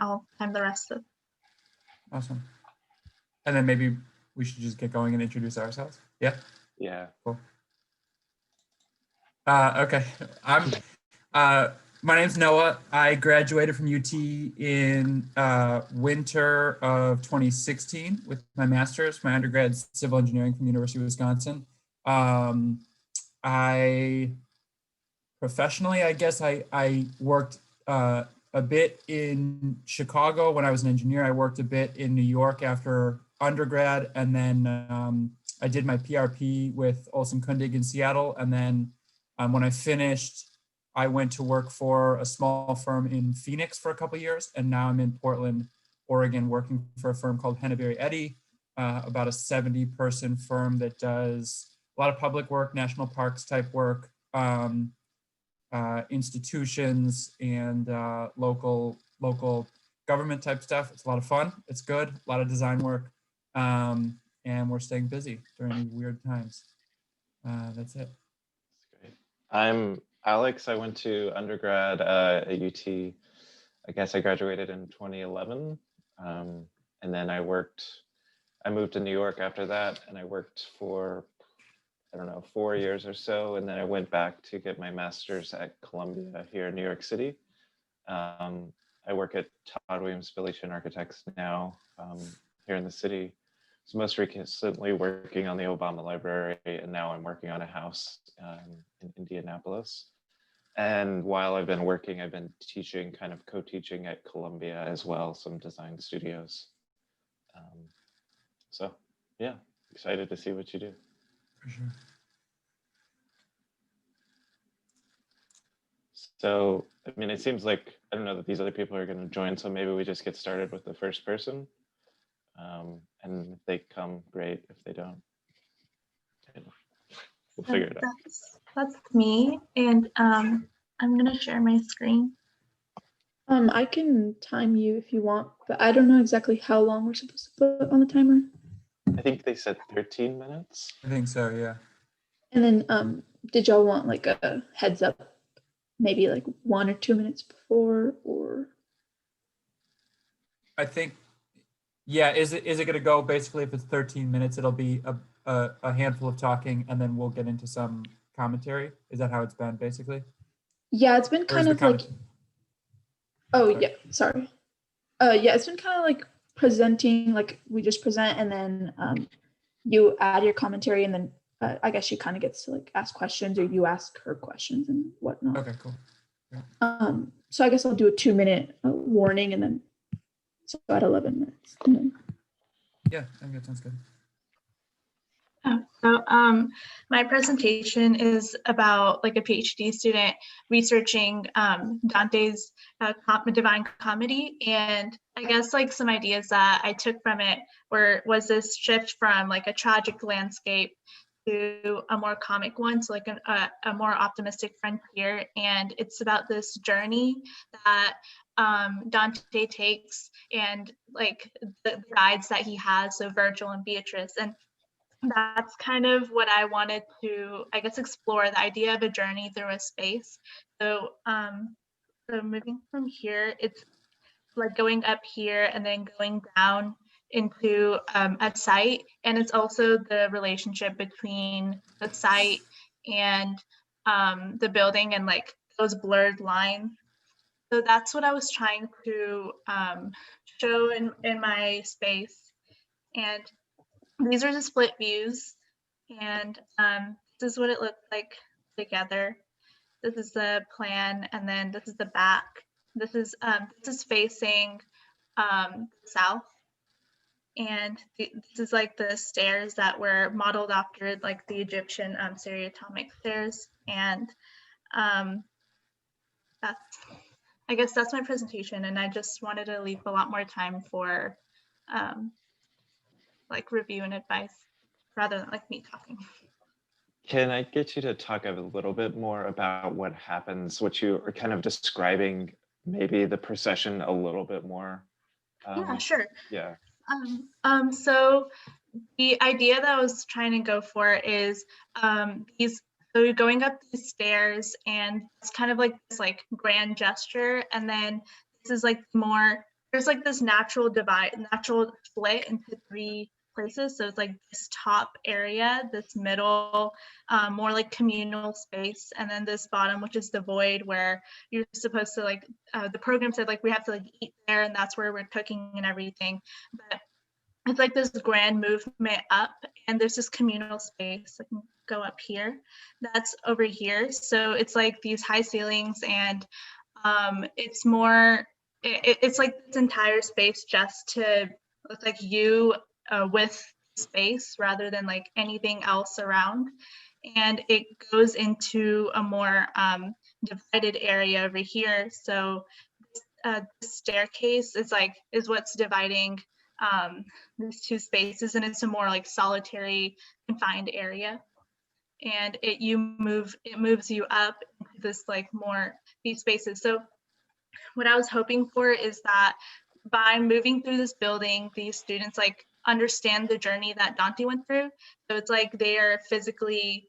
I'll time the rest of. Awesome. And then maybe we should just get going and introduce ourselves. Yeah. Yeah. Cool. Okay. My name's Noah. I graduated from UT in winter of 2016 with my master's. My undergrad's civil engineering from the University of Wisconsin. Professionally, I guess I worked a bit in Chicago when I was an engineer. I worked a bit in New York after undergrad, and then I did my PRP with Olson Kundig in Seattle. And then when I finished, I went to work for a small firm in Phoenix for a couple of years, and now I'm in Portland, Oregon, working for a firm called Henneberry Eddy, about a 70-person firm that does a lot of public work, national parks type work, institutions, and local government type stuff. It's a lot of fun. It's good. A lot of design work, and we're staying busy during these weird times. That's it. That's great. I'm Alex. I went to undergrad at UT. I guess I graduated in 2011, and then I moved to New York after that, and I worked for, I don't know, 4 years or so, and then I went back to get my master's at Columbia here in New York City. I work at Todd Williams Fission Architects now here in the city. So most recently working on the Obama Library, and now I'm working on a house in Indianapolis. And while I've been working, I've been teaching, kind of co-teaching at Columbia as well, some design studios. So yeah, excited to see what you do. For sure. So, I mean, it seems like, I don't know that these other people are going to join, so maybe we just get started with the first person. And if they come, great. If they don't, we'll figure it out. That's me, and I'm going to share my screen. I can time you if you want, but I don't know exactly how long we're supposed to put on the timer. I think they said 13 minutes. I think so, yeah. And then did y'all want like a heads up, maybe like 1 or 2 minutes before, or? I think, yeah, is it going to go basically, if it's 13 minutes, it'll be a handful of talking, and then we'll get into some commentary? Is that how it's been basically? Yeah, it's been kind of like, yeah, sorry. Yeah, it's been kind of like presenting, like we just present, and then you add your commentary, and then I guess she kind of gets to like ask questions, or you ask her questions and whatnot. Okay, cool. Yeah. So I guess I'll do a 2-minute warning, and then so at 11 minutes. And then... Yeah, I think that sounds good. So my presentation is about like a PhD student researching Dante's Divine Comedy, and I guess like some ideas that I took from it was this shift from like a tragic landscape to a more comic one, so like a more optimistic frontier. And it's about this journey that Dante takes, and like the guides that he has, so Virgil and Beatrice. And that's kind of what I wanted to, I guess, explore, the idea of a journey through a space. So so moving from here, it's like going up here and then going down into a site, and it's also the relationship between the site and the building, and like those blurred lines. So that's what I was trying to show in my space. And these are the split views, and this is what it looks like together. This is the plan, and then this is the back. This is facing south, and this is like the stairs that were modeled after like the Egyptian stereotomic stairs. And I guess that's my presentation, and I just wanted to leave a lot more time for like review and advice rather than like me talking. Can I get you to talk a little bit more about what happens, what you are kind of describing, maybe the procession a little bit more? Yeah, sure. Yeah. So the idea that I was trying to go for is so you're going up these stairs, and it's kind of like this like grand gesture, and then this is like more there's like this natural split into 3 places. So it's like this top area, this middle, more like communal space, and then this bottom, which is the void, where you're supposed to like, the program said like we have to like eat there, and that's where we're cooking and everything. But it's like this grand movement up, and there's this communal space. I can go up here. That's over here. So it's like these high ceilings, and it's more, it's like this entire space just to look like you with space rather than like anything else around. And it goes into a more divided area over here. So the staircase is what's dividing these 2 spaces, and it's a more like solitary confined area. And it moves you up into this like more these spaces. So what I was hoping for is that by moving through this building, these students like understand the journey that Dante went through. So it's like they are physically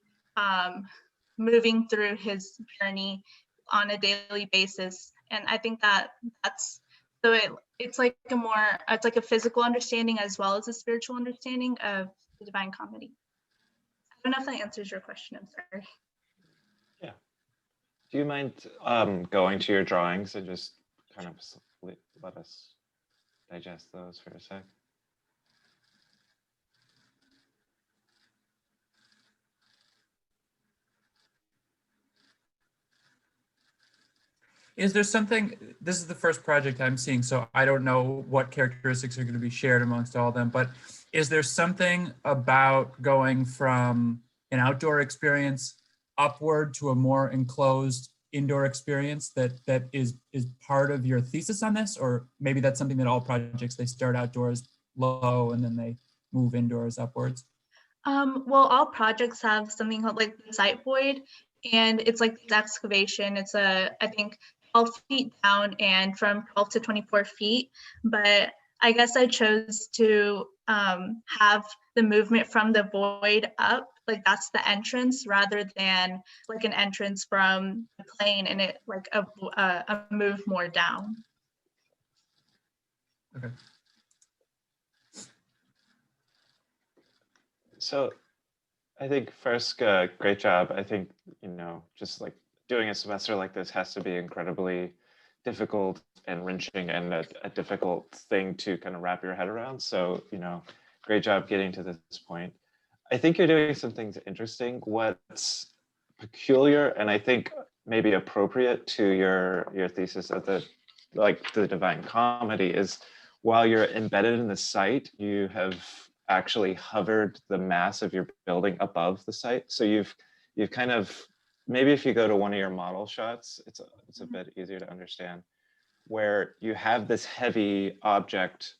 moving through his journey on a daily basis. And I think that that's, so it's like it's like a physical understanding as well as a spiritual understanding of the Divine Comedy. I don't know if that answers your question, I'm sorry. Yeah. Do you mind going to your drawings and just kind of let us digest those for a sec? Is there something, this is the first project I'm seeing, so I don't know what characteristics are going to be shared amongst all of them, but is there something about going from an outdoor experience upward to a more enclosed indoor experience that is part of your thesis on this? Or maybe that's something that all projects, they start outdoors low and then they move indoors upwards? Well, all projects have something called like the site void, and it's like this excavation. It's I think 12 feet down and from 12 to 24 feet. But I guess I chose to have the movement from the void up, like that's the entrance, rather than like an entrance from the plane and it like a move more down. Okay. So I think first, great job. I think, just like doing a semester like this has to be incredibly difficult and wrenching and a difficult thing to kind of wrap your head around. So, great job getting to this point. I think you're doing some things interesting. What's peculiar and I think maybe appropriate to your thesis of the Divine Comedy is while you're embedded in the site, you have actually hovered the mass of your building above the site. So you've kind of, maybe if you go to one of your model shots, it's a bit easier to understand, where you have this heavy object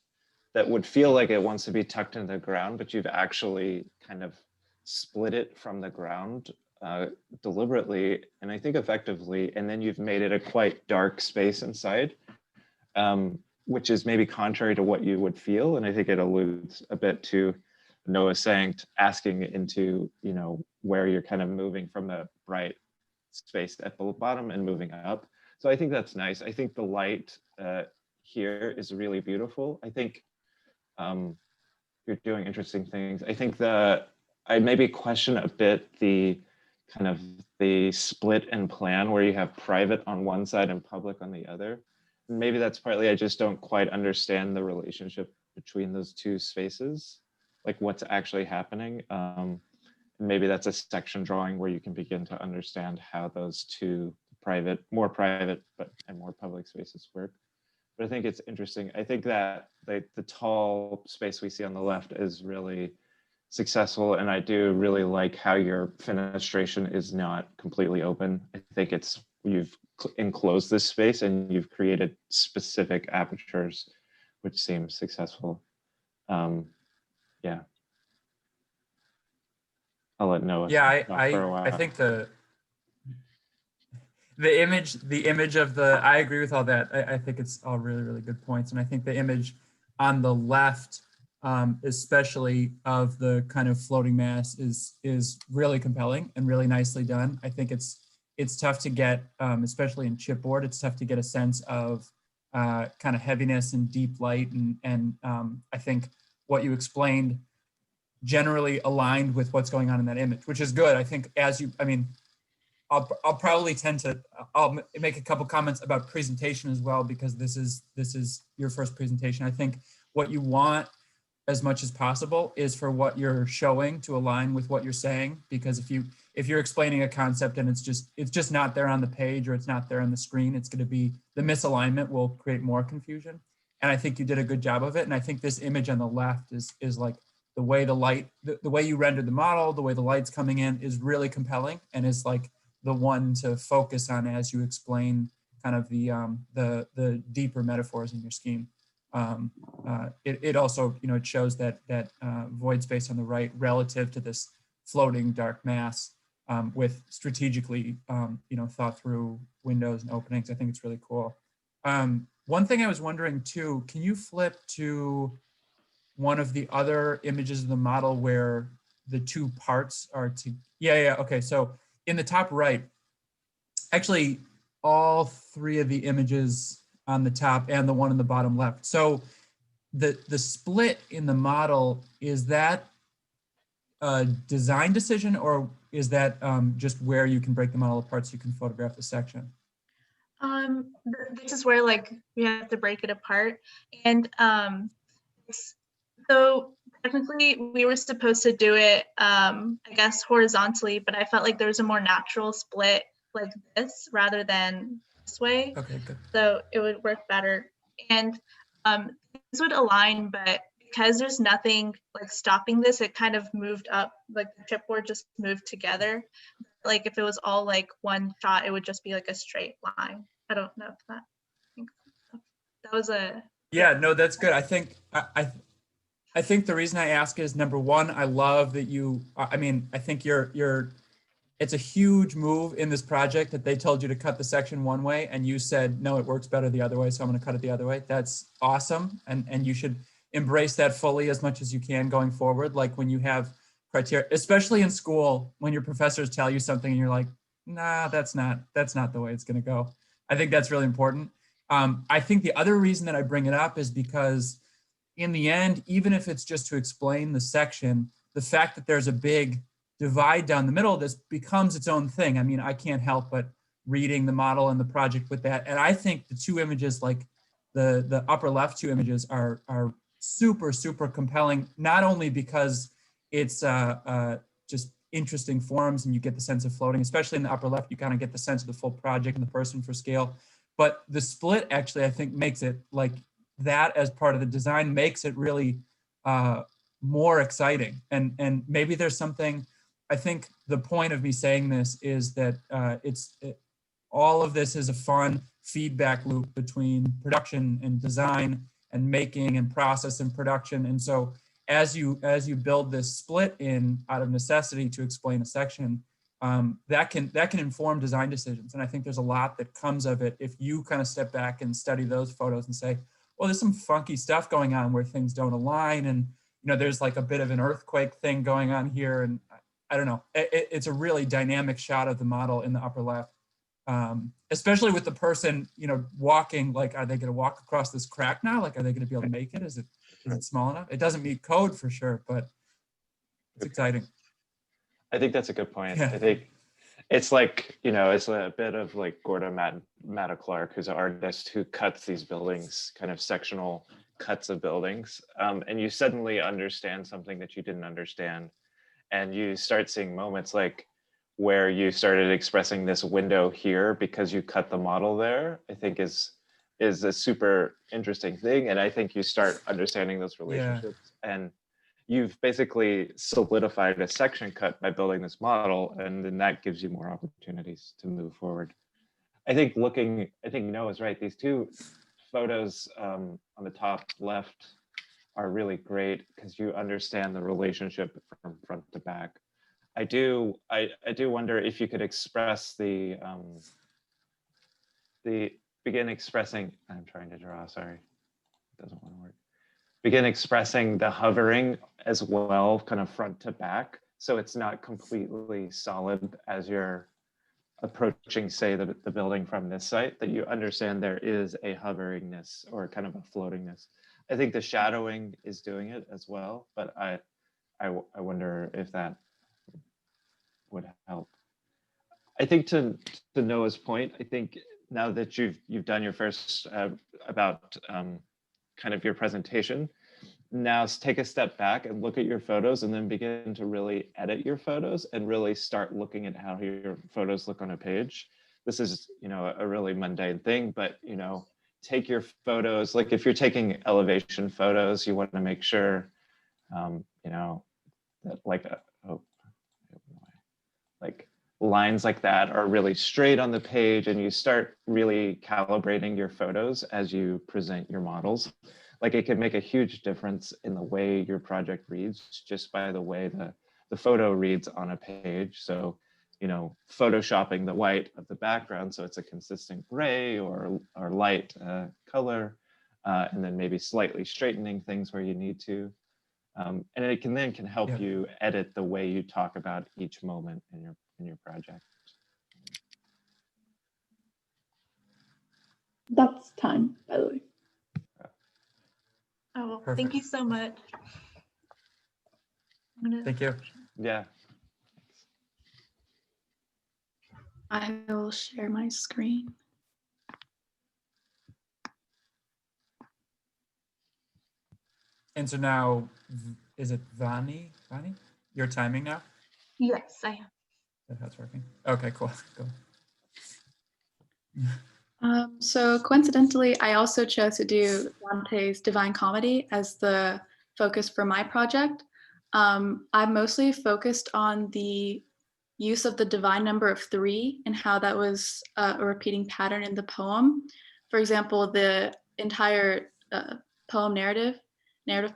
that would feel like it wants to be tucked into the ground, but you've actually kind of split it from the ground deliberately, and I think effectively, and then you've made it a quite dark space inside, which is maybe contrary to what you would feel. And I think it alludes a bit to Noah saying, asking into, where you're kind of moving from the bright space at the bottom and moving up. So I think that's nice. I think the light here is really beautiful. I think you're doing interesting things. I think I maybe question a bit the kind of the split and plan where you have private on one side and public on the other. And maybe that's partly I just don't quite understand the relationship between those two spaces, like what's actually happening. Maybe that's a section drawing where you can begin to understand how those two more private and more public spaces work. But I think it's interesting. I think that the tall space we see on the left is really successful, and I do really like how your fenestration is not completely open. I think you've enclosed this space and you've created specific apertures, which seems successful. Yeah. I'll let Noah. Yeah, I think the image of I agree with all that. I think it's all really, really good points. And I think the image on the left, especially of the kind of floating mass is really compelling and really nicely done. I think it's tough to get, especially in chipboard, it's tough to get a sense of kind of heaviness and deep light. And I think what you explained generally aligned with what's going on in that image, which is good. I think I'll probably tend to, I'll make a couple comments about presentation as well, because this is your first presentation. I think what you want as much as possible is for what you're showing to align with what you're saying, because if you're explaining a concept and it's just not there on the page, or it's not there on the screen, it's going to be, the misalignment will create more confusion. And I think you did a good job of it. And I think this image on the left is like the way the light, the way you rendered the model, the way the light's coming in is really compelling, and is like the one to focus on as you explain kind of the deeper metaphors in your scheme. It also, it shows that void space on the right relative to this floating dark mass, with strategically, thought through windows and openings. I think it's really cool. One thing I was wondering too, can you flip to one of the other images of the model where the two parts are okay. So in the top right, actually all three of the images on the top and the one in the bottom left. So the split in the model, is that a design decision, or is that just where you can break the model apart so you can photograph the section? This is where we have to break it apart, and so technically we were supposed to do it, I guess horizontally, but I felt like there was a more natural split like this rather than this way. Okay, good. So it would work better, and this would align, but because there's nothing stopping this, it kind of moved up, the chipboard just moved together. If it was all one shot, it would just be a straight line. I don't know if that makes sense. That was a no, that's good. I think I think the reason I ask is, number one, I love that I think it's a huge move in this project that they told you to cut the section one way and you said, no, it works better the other way, so I'm going to cut it the other way. That's awesome. And you should embrace that fully as much as you can going forward. Like when you have criteria, especially in school, when your professors tell you something and you're like, nah, that's not the way it's going to go. I think that's really important. I think the other reason that I bring it up is because in the end, even if it's just to explain the section, the fact that there's a big divide down the middle of this becomes its own thing. I mean, I can't help but reading the model and the project with that. And I think the two images, the upper left two images are super, super compelling, not only because it's just interesting forms and you get the sense of floating, especially in the upper left, you kind of get the sense of the full project and the person for scale. But the split actually, I think, makes it that as part of the design makes it really more exciting. And maybe there's something, I think the point of me saying this is that all of this is a fun feedback loop between production and design and making and process and production. And so as you build this split in out of necessity to explain a section, that can inform design decisions. And I think there's a lot that comes of it if you kind of step back and study those photos and say, well, there's some funky stuff going on where things don't align. And, there's a bit of an earthquake thing going on here. And I don't know, it's a really dynamic shot of the model in the upper left, especially with the person, walking, are they going to walk across this crack now? Are they going to be able to make it? Is it small enough? It doesn't meet code for sure, but it's exciting. I think that's a good point. Yeah. I think it's it's a bit of Gordo Matta-Clark, who's an artist who cuts these buildings, kind of sectional cuts of buildings. And you suddenly understand something that you didn't understand. And you start seeing moments where you started expressing this window here because you cut the model there, I think is a super interesting thing. And I think you start understanding those relationships. Yeah. And you've basically solidified a section cut by building this model, and then that gives you more opportunities to move forward. I think Noah's right. These two photos on the top left are really great because you understand the relationship from front to back. I do wonder if you could express begin expressing, I'm trying to draw, sorry, it doesn't want to work. Begin expressing the hovering as well, kind of front to back. So it's not completely solid as you're approaching, say, the building from this site, that you understand there is a hoveringness or kind of a floatingness. I think the shadowing is doing it as well, but I wonder if that would help. I think to Noah's point, I think now that you've done your first about kind of your presentation, now take a step back and look at your photos and then begin to really edit your photos and really start looking at how your photos look on a page. This is, you know, a really mundane thing, but, you know, take your photos, like if you're taking elevation photos, you want to make sure, you know, that like, like lines like that are really straight on the page, and you start really calibrating your photos as you present your models. Like it can make a huge difference in the way your project reads just by the way the photo reads on a page. So, you know, photoshopping the white of the background so it's a consistent gray or light color, and then maybe slightly straightening things where you need to. And it can help you edit the way you talk about each moment in your project. That's time, by the way. Oh, well, Perfect. thank you so much. Thank you. Yeah. I will share my screen. And so now, is it Vani? Vani? You're timing now? Yes, I am. That's working. Okay, cool. Go. So coincidentally, I also chose to do Dante's Divine Comedy as the focus for my project. I'm mostly focused on the use of the divine number of 3 and how that was a repeating pattern in the poem. For example, the entire narrative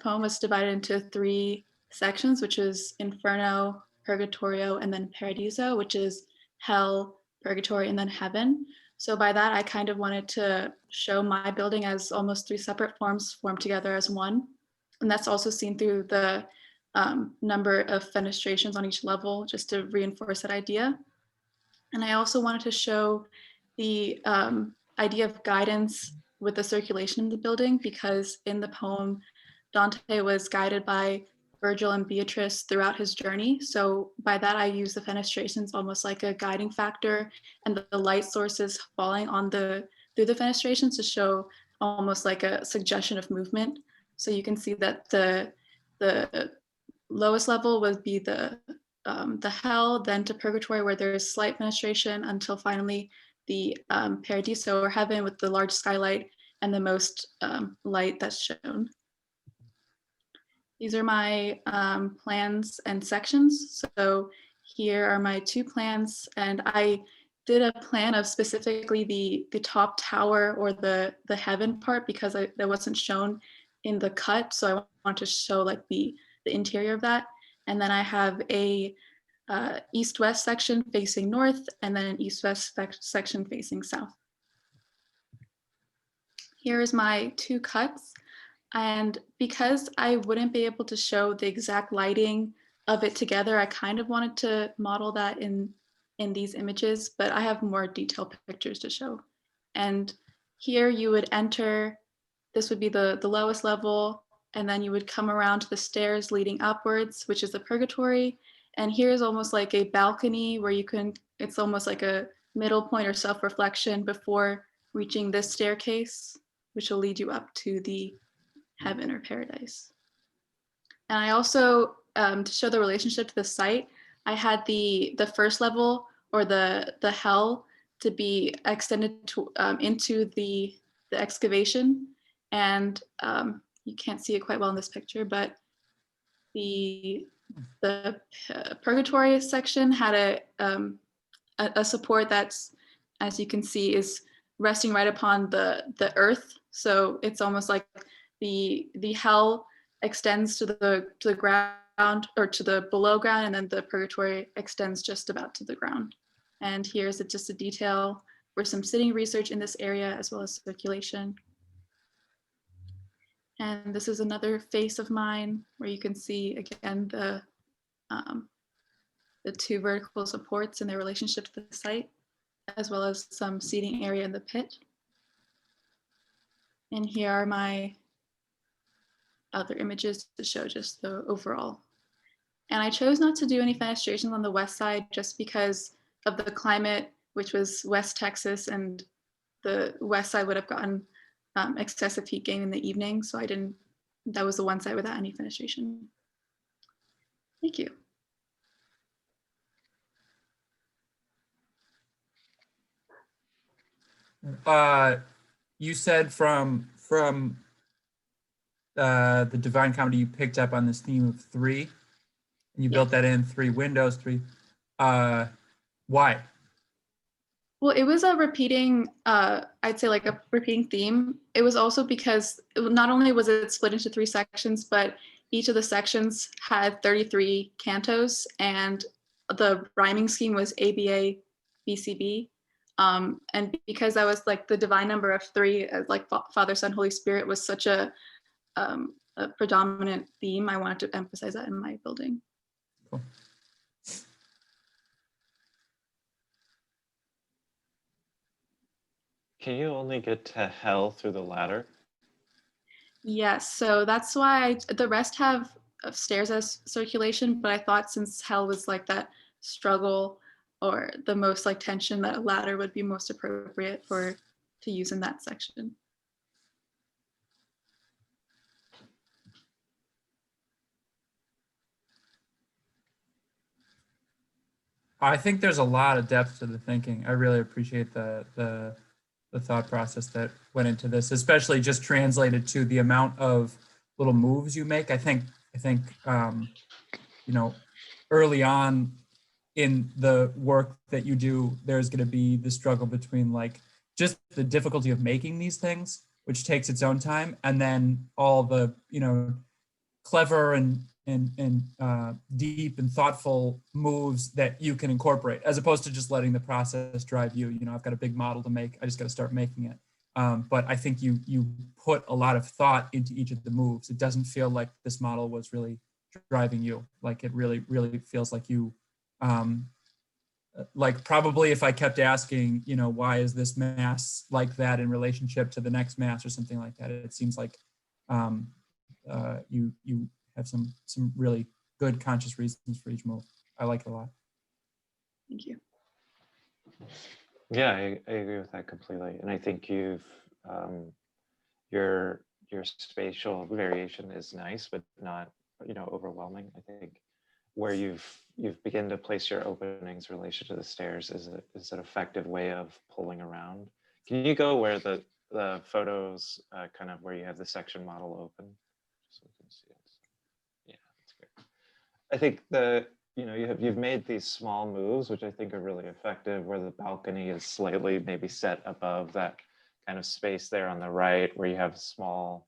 poem was divided into 3 sections, which is Inferno, Purgatorio, and then Paradiso, which is hell, purgatory, and then heaven. So by that, I kind of wanted to show my building as almost 3 separate forms formed together as one. And that's also seen through the number of fenestrations on each level, just to reinforce that idea. And I also wanted to show the idea of guidance with the circulation in the building, because in the poem, Dante was guided by Virgil and Beatrice throughout his journey. So by that, I use the fenestrations almost like a guiding factor, and the light sources falling on through the fenestrations to show almost like a suggestion of movement. So you can see that the lowest level would be the hell, then to purgatory where there's slight fenestration, until finally the paradiso or heaven with the large skylight and the most light that's shown. These are my plans and sections. So here are my 2 plans, and I did a plan of specifically the top tower or the heaven part, because that wasn't shown in the cut. So I want to show like the interior of that. And then I have a east-west section facing north, and then an east-west section facing south. Here's my 2 cuts. And because I wouldn't be able to show the exact lighting of it together, I kind of wanted to model that in these images, but I have more detailed pictures to show. And here you would enter, this would be the lowest level, and then you would come around to the stairs leading upwards, which is the purgatory. And here's almost like a balcony where you can, it's almost like a middle point or self-reflection before reaching this staircase, which will lead you up to the heaven or paradise. And I also, to show the relationship to the site, I had the first level or the hell to be extended to, into the excavation. And you can't see it quite well in this picture, but the purgatory section had a support that's, as you can see, is resting right upon the earth. So it's almost like the hell extends to the ground, or to the below ground, and then the purgatory extends just about to the ground. And here's just a detail for some sitting research in this area, as well as circulation. And this is another face of mine where you can see again the 2 vertical supports and their relationship to the site. as well as some seating area in the pit. And here are my other images to show just the overall. And I chose not to do any fenestrations on the west side just because of the climate, which was West Texas, and the west side would have gotten excessive heat gain in the evening. So I didn't, that was the one side without any fenestration. Thank you. You said from the Divine Comedy, you picked up on this theme of 3, and you built that in 3 windows, 3. Why? Well, it was a repeating, I'd say like a repeating theme. It was also because not only was it split into 3 sections, but each of the sections had 33 cantos, and the rhyming scheme was ABA, BCB. And because I was like the divine number of 3, like Father, Son, Holy Spirit was such a predominant theme, I wanted to emphasize that in my building. Cool. Can you only get to hell through the ladder? Yes, so that's why the rest have stairs as circulation, but I thought since hell was like that struggle or the most like tension, that a ladder would be most appropriate to use in that section. I think there's a lot of depth to the thinking. I really appreciate the thought process that went into this, especially just translated to the amount of little moves you make. I think you know, early on in the work that you do, there's going to be the struggle between like just the difficulty of making these things, which takes its own time, and then all the, you know, clever and deep and thoughtful moves that you can incorporate, as opposed to just letting the process drive you. You know, I've got a big model to make, I just got to start making it. But I think you put a lot of thought into each of the moves. It doesn't feel like this model was really driving you. Like it really feels like you, like probably if I kept asking, you know, why is this mass like that in relationship to the next mass or something like that, it seems like you have some really good conscious reasons for each move. I like it a lot. Thank you. Yeah, I agree with that completely. And I think you've your spatial variation is nice, but not, you know, overwhelming. I think where you've begun to place your openings in relation to the stairs is an effective way of pulling around. Can you go where the photos kind of where you have the section model open, so we can see it? Yeah, that's great. I think you know, you've made these small moves, which I think are really effective, where the balcony is slightly maybe set above that kind of space there on the right, where you have small,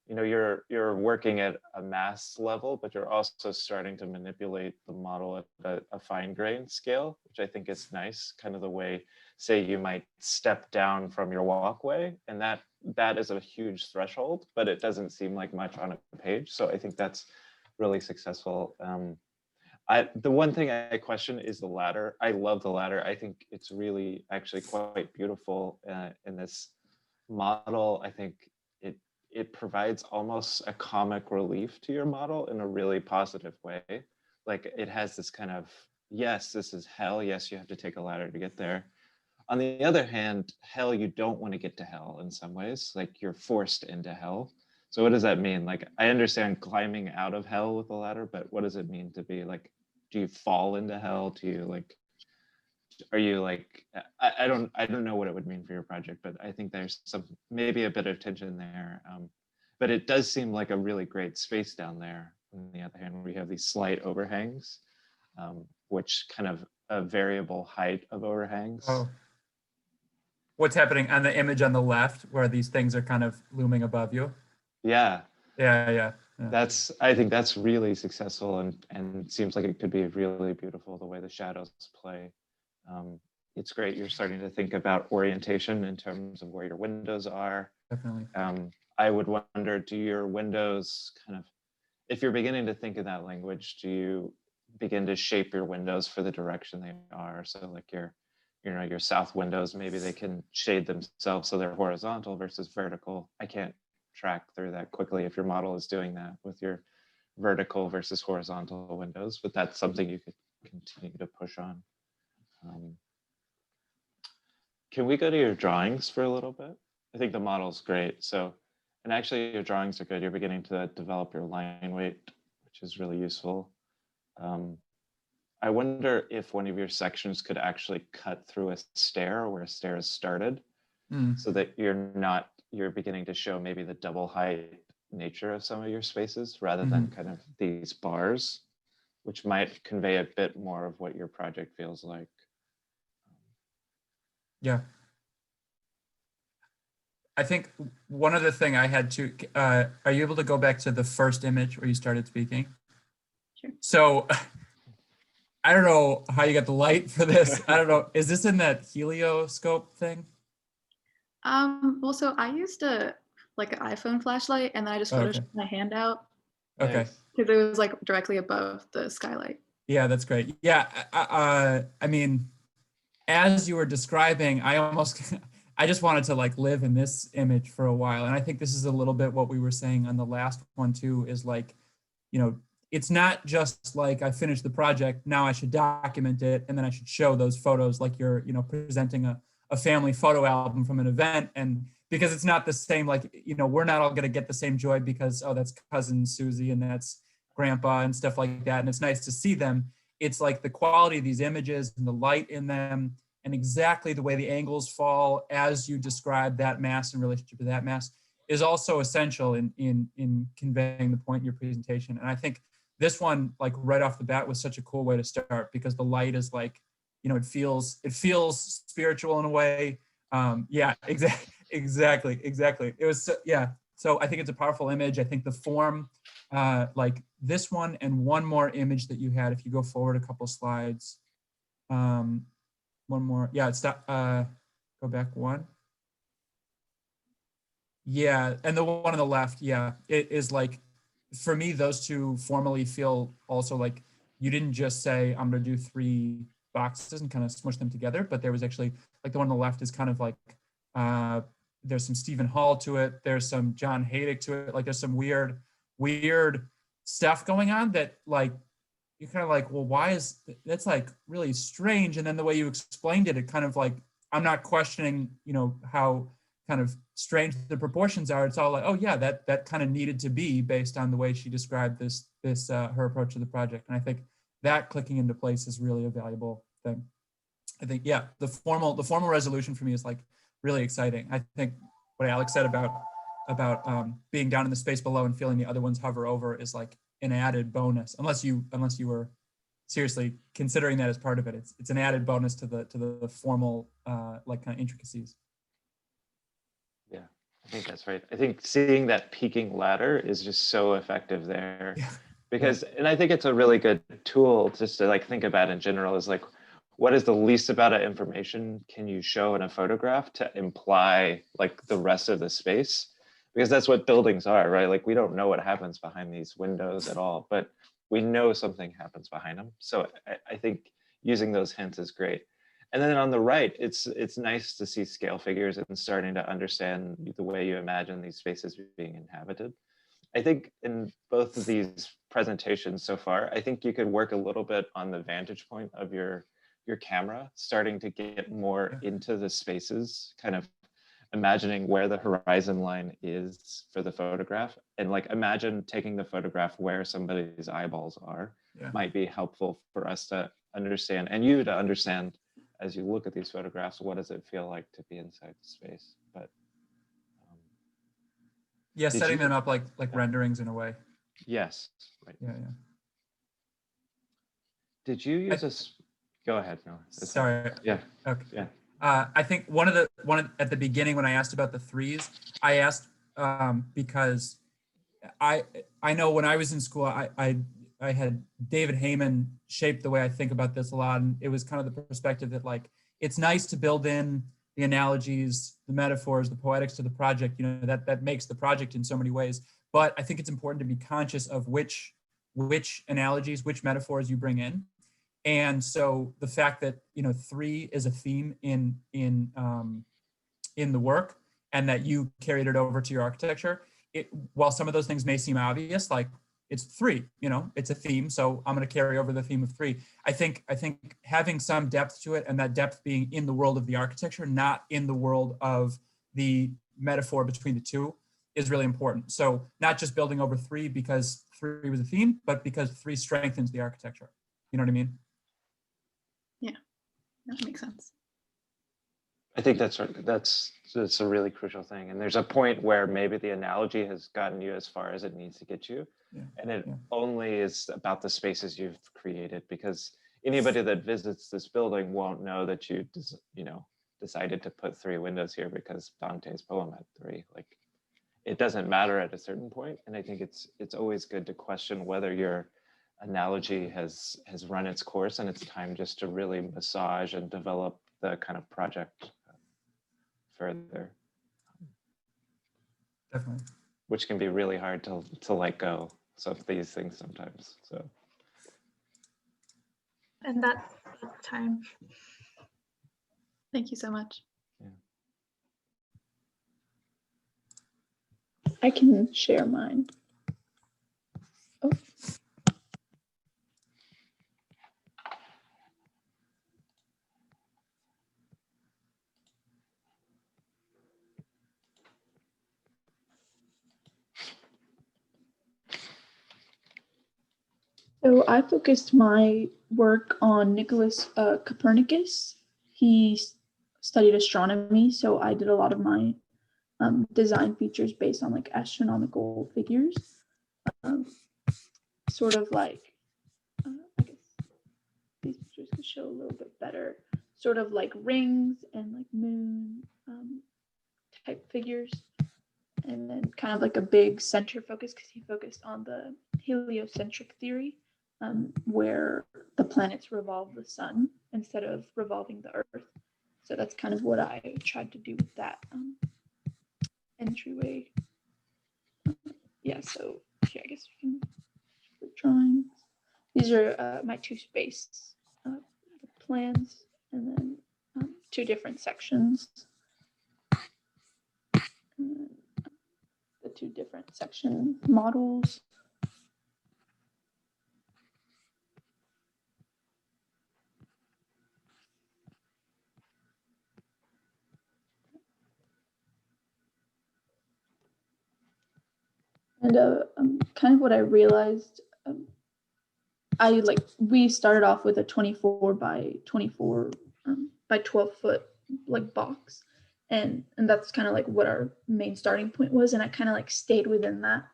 you know, you're working at a mass level, but you're also starting to manipulate the model at a fine grain scale, which I think is nice, kind of the way, say, you might step down from your walkway, and that is a huge threshold, but it doesn't seem like much on a page. So I think that's really successful. The one thing I question is the ladder. I love the ladder. I think it's really actually quite beautiful in this model. I think it provides almost a comic relief to your model in a really positive way. Like it has this kind of, yes, this is hell. Yes, you have to take a ladder to get there. On the other hand, hell, you don't want to get to hell in some ways. Like you're forced into hell. So what does that mean? Like, I understand climbing out of hell with a ladder, but what does it mean to be like, do you fall into hell? Do you like, are you like, I don't know what it would mean for your project, but I think there's maybe a bit of tension there. But it does seem like a really great space down there. On the other hand, we have these slight overhangs, which kind of a variable height of overhangs. Oh. What's happening on the image on the left where these things are kind of looming above you? Yeah. Yeah. I think that's really successful, and seems like it could be really beautiful the way the shadows play. It's great. You're starting to think about orientation in terms of where your windows are. Definitely. I would wonder, do your windows kind of, if you're beginning to think in that language, do you begin to shape your windows for the direction they are? So like your your south windows, maybe they can shade themselves so they're horizontal versus vertical. I can't track through that quickly if your model is doing that with your vertical versus horizontal windows, but that's something you could continue to push on. Can we go to your drawings for a little bit? I think the model's great. So, and actually your drawings are good. You're beginning to develop your line weight, which is really useful. I wonder if one of your sections could actually cut through a stair where a stair is started, so that you're beginning to show maybe the double height nature of some of your spaces rather than kind of these bars, which might convey a bit more of what your project feels like. Yeah. I think one other thing I had to, are you able to go back to the first image where you started speaking? Sure. So I don't know how you got the light for this. I don't know. Is this in that helioscope thing? Well, so I used an iPhone flashlight, and then I just photoshopped my hand out. Okay. Because it was like directly above the skylight. Yeah, that's great. Yeah, I mean, as you were describing, I just wanted to like live in this image for a while. And I think this is a little bit what we were saying on the last one too, is like, you know, it's not just like I finished the project, now I should document it, and then I should show those photos like you're, you know, presenting a family photo album from an event. And because it's not the same, like, you know, we're not all going to get the same joy because, oh, that's cousin Susie and that's grandpa and stuff like that. And it's nice to see them. It's like the quality of these images and the light in them and exactly the way the angles fall as you describe that mass in relationship to that mass is also essential in conveying the point in your presentation. And I think this one, like right off the bat, was such a cool way to start because the light is like, you know, it feels spiritual in a way. Yeah, exactly. It was, yeah. So I think it's a powerful image. I think the form, like this one and one more image that you had, if you go forward a couple slides, one more, yeah, go back one. Yeah, and the one on the left, yeah, it is like, for me, those two formally feel also like you didn't just say, I'm gonna do 3 boxes and kind of smush them together, but there was actually, like the one on the left is kind of like, there's some Stephen Hall to it, there's some John Haydick to it, like there's some weird stuff going on that like, you're kind of like, well, why is, that's like really strange. And then the way you explained it, it kind of like, I'm not questioning, you know, how kind of strange the proportions are. It's all like, oh yeah, that kind of needed to be based on the way she described this her approach to the project. And I think that clicking into place is really a valuable thing. I think, yeah, the formal resolution for me is like really exciting. I think what Alex said about being down in the space below and feeling the other ones hover over is like an added bonus, unless you were seriously considering that as part of it. It's an added bonus to the formal like kind of intricacies. Yeah, I think that's right. I think seeing that peaking ladder is just so effective there. Yeah. Because, and I think it's a really good tool just to like think about in general is like, what is the least amount of information can you show in a photograph to imply like the rest of the space? Because that's what buildings are, right? Like we don't know what happens behind these windows at all, but we know something happens behind them. So I think using those hints is great. And then on the right, it's nice to see scale figures and starting to understand the way you imagine these spaces being inhabited. I think in both of these presentations so far, I think you could work a little bit on the vantage point of your camera, starting to get more into the spaces, kind of imagining where the horizon line is for the photograph. And like imagine taking the photograph where somebody's eyeballs are might be helpful for us to understand and you to understand as you look at these photographs, what does it feel like to be inside the space? But yeah, setting them up like renderings in a way. Yes. Right. Yeah. Did you use this? Go ahead. No. Sorry. Yeah. Okay. Yeah. I think one at the beginning when I asked about the 3s, I asked because I know when I was in school, I had David Heyman shape the way I think about this a lot, and it was kind of the perspective that like it's nice to build in the analogies, the metaphors, the poetics to the project. You know, that makes the project in so many ways. But I think it's important to be conscious of which analogies, which metaphors you bring in. And so the fact that, you know, 3 is a theme in the work, and that you carried it over to your architecture, while some of those things may seem obvious, like it's 3, you know, it's a theme, so I'm going to carry over the theme of 3. I think having some depth to it, and that depth being in the world of the architecture, not in the world of the metaphor between the two, is really important. So not just building over 3 because 3 was a theme, but because 3 strengthens the architecture. You know what I mean? Yeah, that makes sense. I think that's a really crucial thing. And there's a point where maybe the analogy has gotten you as far as it needs to get you. Yeah. And it only is about the spaces you've created, because anybody that visits this building won't know that you decided to put 3 windows here because Dante's poem had 3. Like, it doesn't matter at a certain point. And I think it's always good to question whether your analogy has run its course and it's time just to really massage and develop the kind of project further. Definitely. Which can be really hard to let go of these things sometimes. So. And that's time. Thank you so much. Yeah. I can share mine. Oh. So I focused my work on Nicholas Copernicus. He studied astronomy, so I did a lot of my design features based on like astronomical figures. Sort of like, I guess these pictures could show a little bit better, sort of like rings and like moon type figures. And then kind of like a big center focus, because he focused on the heliocentric theory, where the planets revolve the sun instead of revolving the earth. So that's kind of what I tried to do with that entryway. Yeah, so here, I guess we can the drawings. These are my 2 space plans, and then 2 different sections. And then, the 2 different section models. And kind of what I realized, we started off with a 24 by 24 by 12 foot like box, and that's kind of like what our main starting point was, and I kind of like stayed within that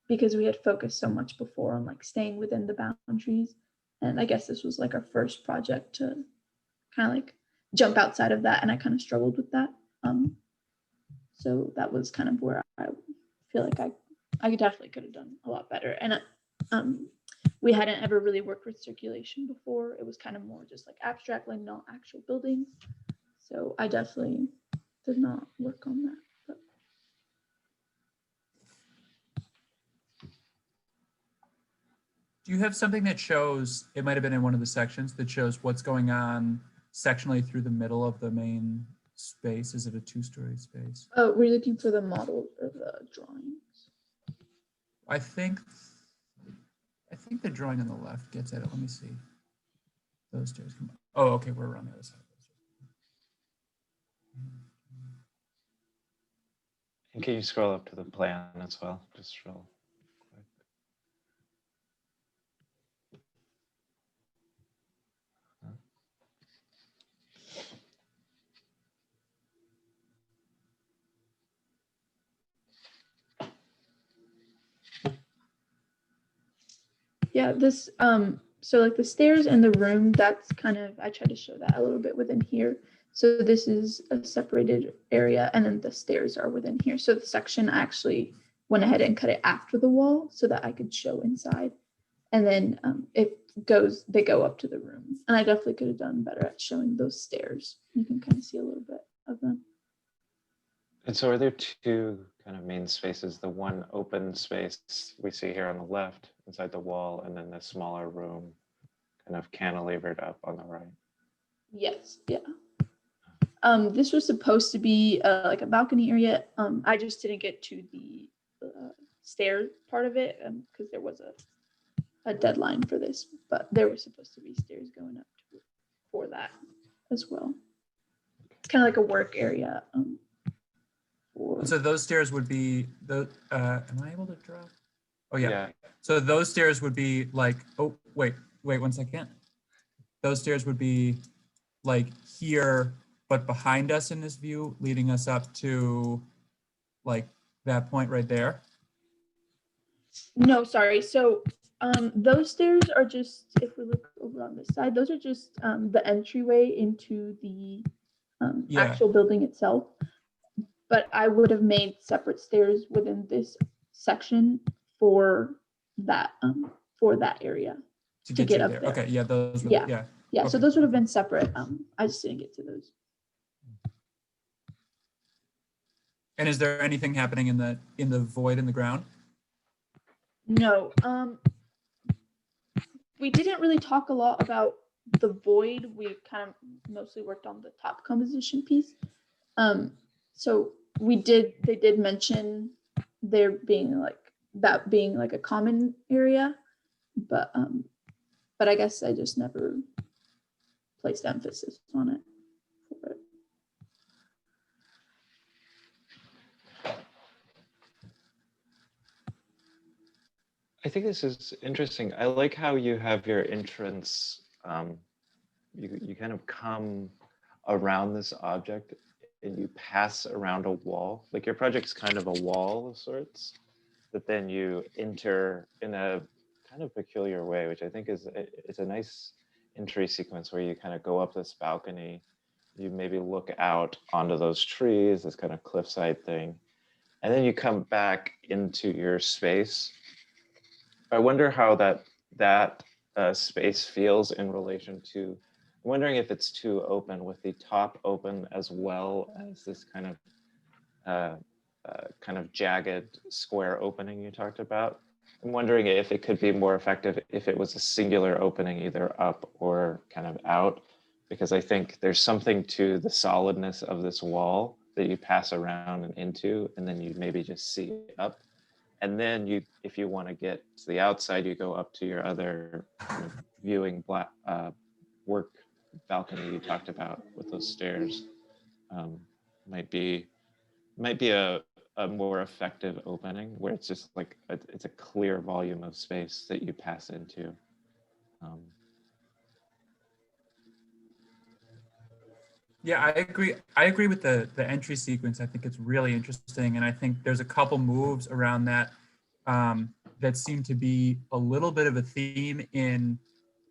because we had focused so much before on like staying within the boundaries, and I guess this was like our first project to kind of like jump outside of that, and I kind of struggled with that. So that was kind of where I feel like I definitely could have done a lot better. And we hadn't ever really worked with circulation before. It was kind of more just like abstract, like not actual buildings. So I definitely did not work on that. But. Do you have something that shows, it might have been in one of the sections, that shows what's going on sectionally through the middle of the main space? Is it a 2-story space? Oh, we're looking for the model or the drawings. I think the drawing on the left gets at it. Let me see. Those stairs come up. Oh, okay, we're around the other side. And can you scroll up to the plan as well? Just scroll quick. Yeah, this so like the stairs and the room, that's kind of, I tried to show that a little bit within here. So this is a separated area, and then the stairs are within here. So the section I actually went ahead and cut it after the wall so that I could show inside. And then they go up to the room. And I definitely could have done better at showing those stairs. You can kind of see a little bit of them. And so are there 2 kind of main spaces, the one open space we see here on the left inside the wall, and then the smaller room kind of cantilevered up on the right. Yes, yeah. This was supposed to be like a balcony area. I just didn't get to the stairs part of it because there was a deadline for this, but there was supposed to be stairs going up for that as well. It's kind of like a work area. So those stairs would be the, am I able to draw? Oh yeah. Yeah. So those stairs would be like, oh, wait 1 second. Those stairs would be like here, but behind us in this view, leading us up to like that point right there. No, sorry. So those stairs are just, if we look over on this side, those are just the entryway into the actual building itself. But I would have made separate stairs within this section for that area to get up there. Okay, yeah, those were, Yeah. yeah. Yeah, Okay. so those would have been separate. I just didn't get to those. And is there anything happening in the void in the ground? No, we didn't really talk a lot about the void. We kind of mostly worked on the top composition piece. So they did mention there being that being like a common area, but I guess I just never placed emphasis on it. I think this is interesting. I like how you have your entrance, you kind of come around this object and you pass around a wall. Like your project's kind of a wall of sorts, but then you enter in a kind of peculiar way, which I think it's a nice entry sequence where you kind of go up this balcony, you maybe look out onto those trees, this kind of cliffside thing, and then you come back into your space. I wonder how that space feels in relation to, I'm wondering if it's too open with the top open as well as this kind of jagged square opening you talked about. I'm wondering if it could be more effective if it was a singular opening either up or kind of out, because I think there's something to the solidness of this wall that you pass around and into, and then you maybe just see up. And then you, if you want to get to the outside, you go up to your other kind of viewing work balcony you talked about with those stairs. Might be a more effective opening where it's just like it's a clear volume of space that you pass into. Yeah, I agree. I agree with the entry sequence. I think it's really interesting, and I think there's a couple moves around that that seem to be a little bit of a theme in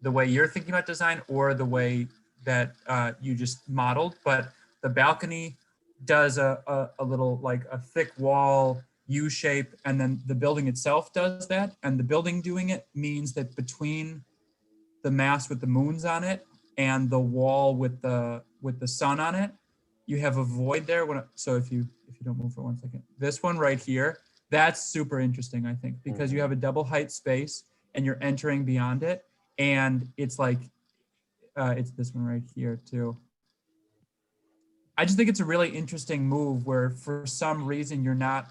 the way you're thinking about design or the way that you just modeled. But the balcony does a little like a thick wall U shape, and then the building itself does that. And the building doing it means that between the mast with the moons on it and the wall with the sun on it, you have a void there. So if you don't move for 1 second, this one right here, that's super interesting, I think, because you have a double height space and you're entering beyond it. And it's like, it's this one right here too. I just think it's a really interesting move where for some reason you're not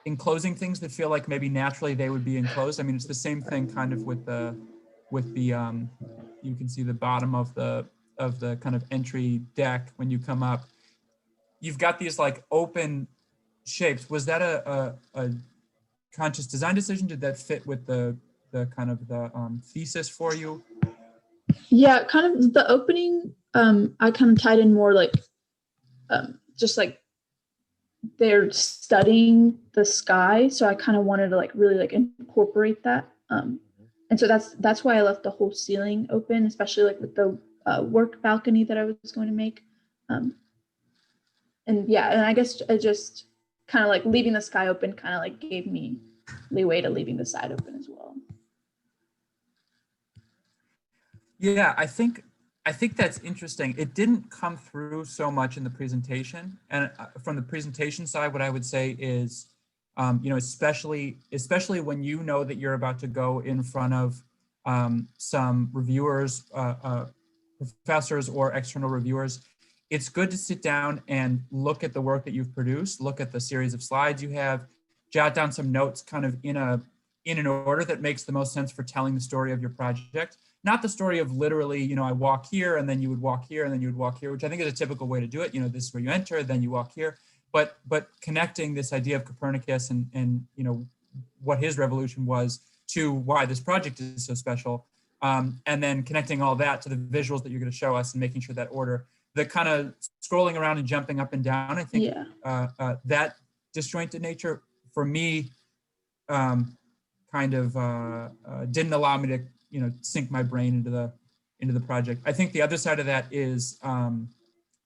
enclosing things that feel like maybe naturally they would be enclosed. I mean, it's the same thing kind of with the you can see the bottom of the kind of entry deck when you come up. You've got these like open shapes. Was that a conscious design decision? Did that fit with the kind of the thesis for you? Yeah, kind of the opening. I kind of tied in more like just like they're studying the sky, so I kind of wanted to like really like incorporate that. And so that's why I left the whole ceiling open, especially like with the work balcony that I was going to make. And yeah, and I guess I just kind of like leaving the sky open kind of like gave me leeway to leaving the side open as well. Yeah, I think that's interesting. It didn't come through so much in the presentation. And from the presentation side, what I would say is, you know, especially when you know that you're about to go in front of some reviewers, professors or external reviewers, it's good to sit down and look at the work that you've produced, look at the series of slides you have, jot down some notes kind of in an order that makes the most sense for telling the story of your project. Not the story of literally, you know, I walk here and then you would walk here and then you would walk here, which I think is a typical way to do it. You know, this is where you enter, then you walk here. But connecting this idea of Copernicus and you know, what his revolution was to why this project is so special. And then connecting all that to the visuals that you're going to show us and making sure that order, the kind of scrolling around and jumping up and down, I think that disjointed nature for me kind of didn't allow me to, you know, sink my brain into the project. I think the other side of that is, I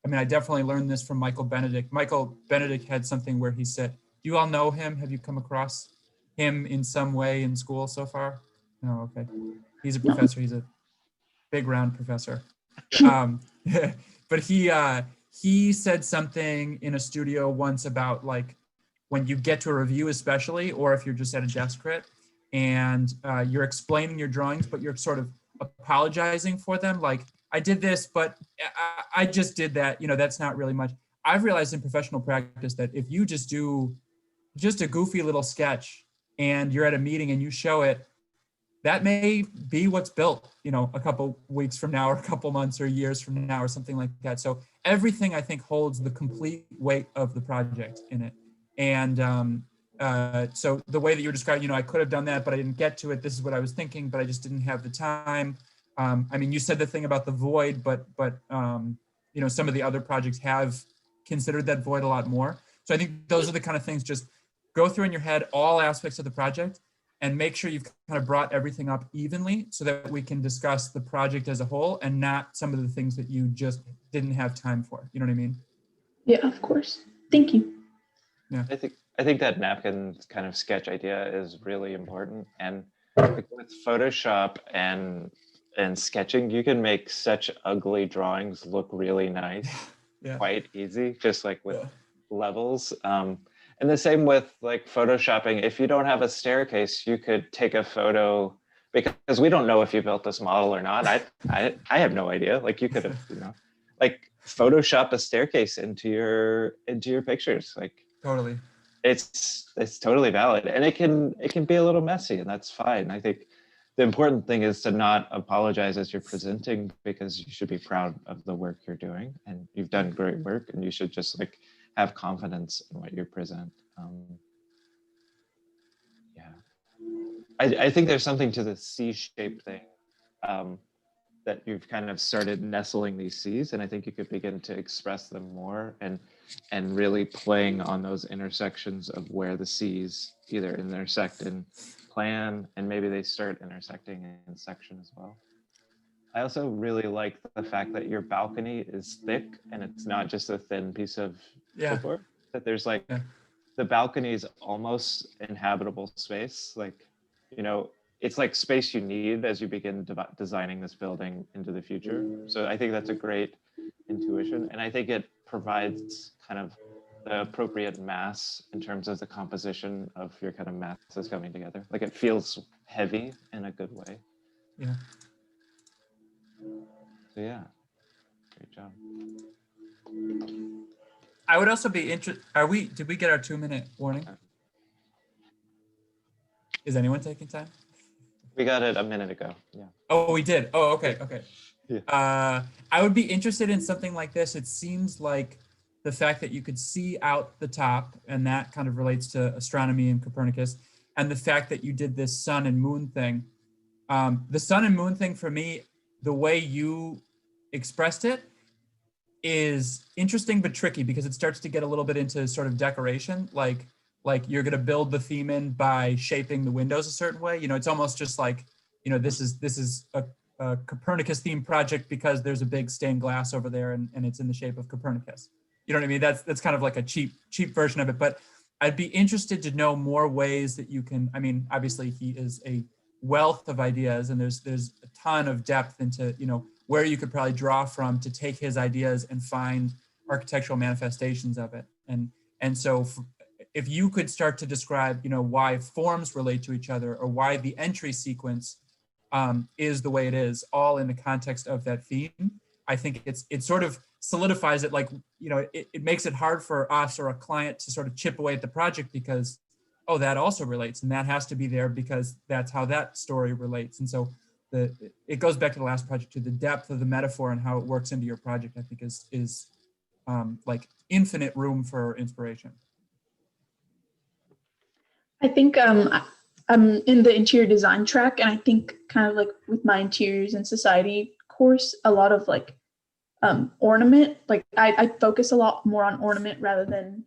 mean, I definitely learned this from Michael Benedict. Michael Benedict had something where he said, do you all know him? Have you come across him in some way in school so far? No, okay. He's a professor. He's a big round professor. But he said something in a studio once about like when you get to a review especially, or if you're just at a desk crit and you're explaining your drawings, but you're sort of apologizing for them. Like I did this, but I just did that. You know, that's not really much. I've realized in professional practice that if you just do just a goofy little sketch and you're at a meeting and you show it, that may be what's built, you know, a couple weeks from now or a couple months or years from now or something like that. So everything I think holds the complete weight of the project in it. And so the way that you're describing, you know, I could have done that, but I didn't get to it. This is what I was thinking, but I just didn't have the time. I mean, you said the thing about the void, but you know, some of the other projects have considered that void a lot more. So I think those are the kind of things, just go through in your head all aspects of the project and make sure you've kind of brought everything up evenly so that we can discuss the project as a whole and not some of the things that you just didn't have time for. You know what I mean? Yeah, of course. Thank you. Yeah. I think that napkin kind of sketch idea is really important. And like with Photoshop and sketching, you can make such ugly drawings look really nice, quite easy, just like with levels. And the same with like photoshopping. If you don't have a staircase, you could take a photo, because we don't know if you built this model or not. I have no idea. Like you could have, you know, like Photoshop a staircase into your pictures. Like Totally. It's totally valid, and it can be a little messy, and that's fine. I think the important thing is to not apologize as you're presenting, because you should be proud of the work you're doing, and you've done great work, and you should just like have confidence in what you present. I think there's something to the C-shaped thing that you've kind of started nestling these C's, and I think you could begin to express them more and really playing on those intersections of where the C's either intersect in plan and maybe they start intersecting in section as well. I also really like the fact that your balcony is thick and it's not just a thin piece of chipboard, that there's like the balcony is almost inhabitable space. Like, you know, it's like space you need as you begin designing this building into the future. So I think that's a great intuition. And I think it provides kind of the appropriate mass in terms of the composition of your kind of masses coming together. Like it feels heavy in a good way. Yeah. So yeah, great job. I would also be interested, did we get our 2-minute warning? Is anyone taking time? We got it a minute ago, yeah. Oh, we did. Oh, okay, okay. Yeah. I would be interested in something like this. It seems like the fact that you could see out the top, and that kind of relates to astronomy and Copernicus, and the fact that you did this sun and moon thing. The sun and moon thing for me, the way you expressed it is interesting but tricky, because it starts to get a little bit into sort of decoration, like you're going to build the theme in by shaping the windows a certain way. You know, it's almost just like, you know, this is a Copernicus themed project because there's a big stained glass over there and it's in the shape of Copernicus. You know what I mean? That's kind of like a cheap version of it. But I'd be interested to know more ways that you can, I mean, obviously he is a wealth of ideas, and there's a ton of depth into, you know, where you could probably draw from to take his ideas and find architectural manifestations of it. And so if you could start to describe, you know, why forms relate to each other, or why the entry sequence is the way it is, all in the context of that theme, I think it sort of solidifies it. Like, you know, it makes it hard for us or a client to sort of chip away at the project because, oh, that also relates, and that has to be there because that's how that story relates. And so it goes back to the last project, to the depth of the metaphor and how it works into your project, I think is like infinite room for inspiration. I think I'm in the interior design track, and I think kind of like with my interiors and society course, a lot of like ornament, like I focus a lot more on ornament rather than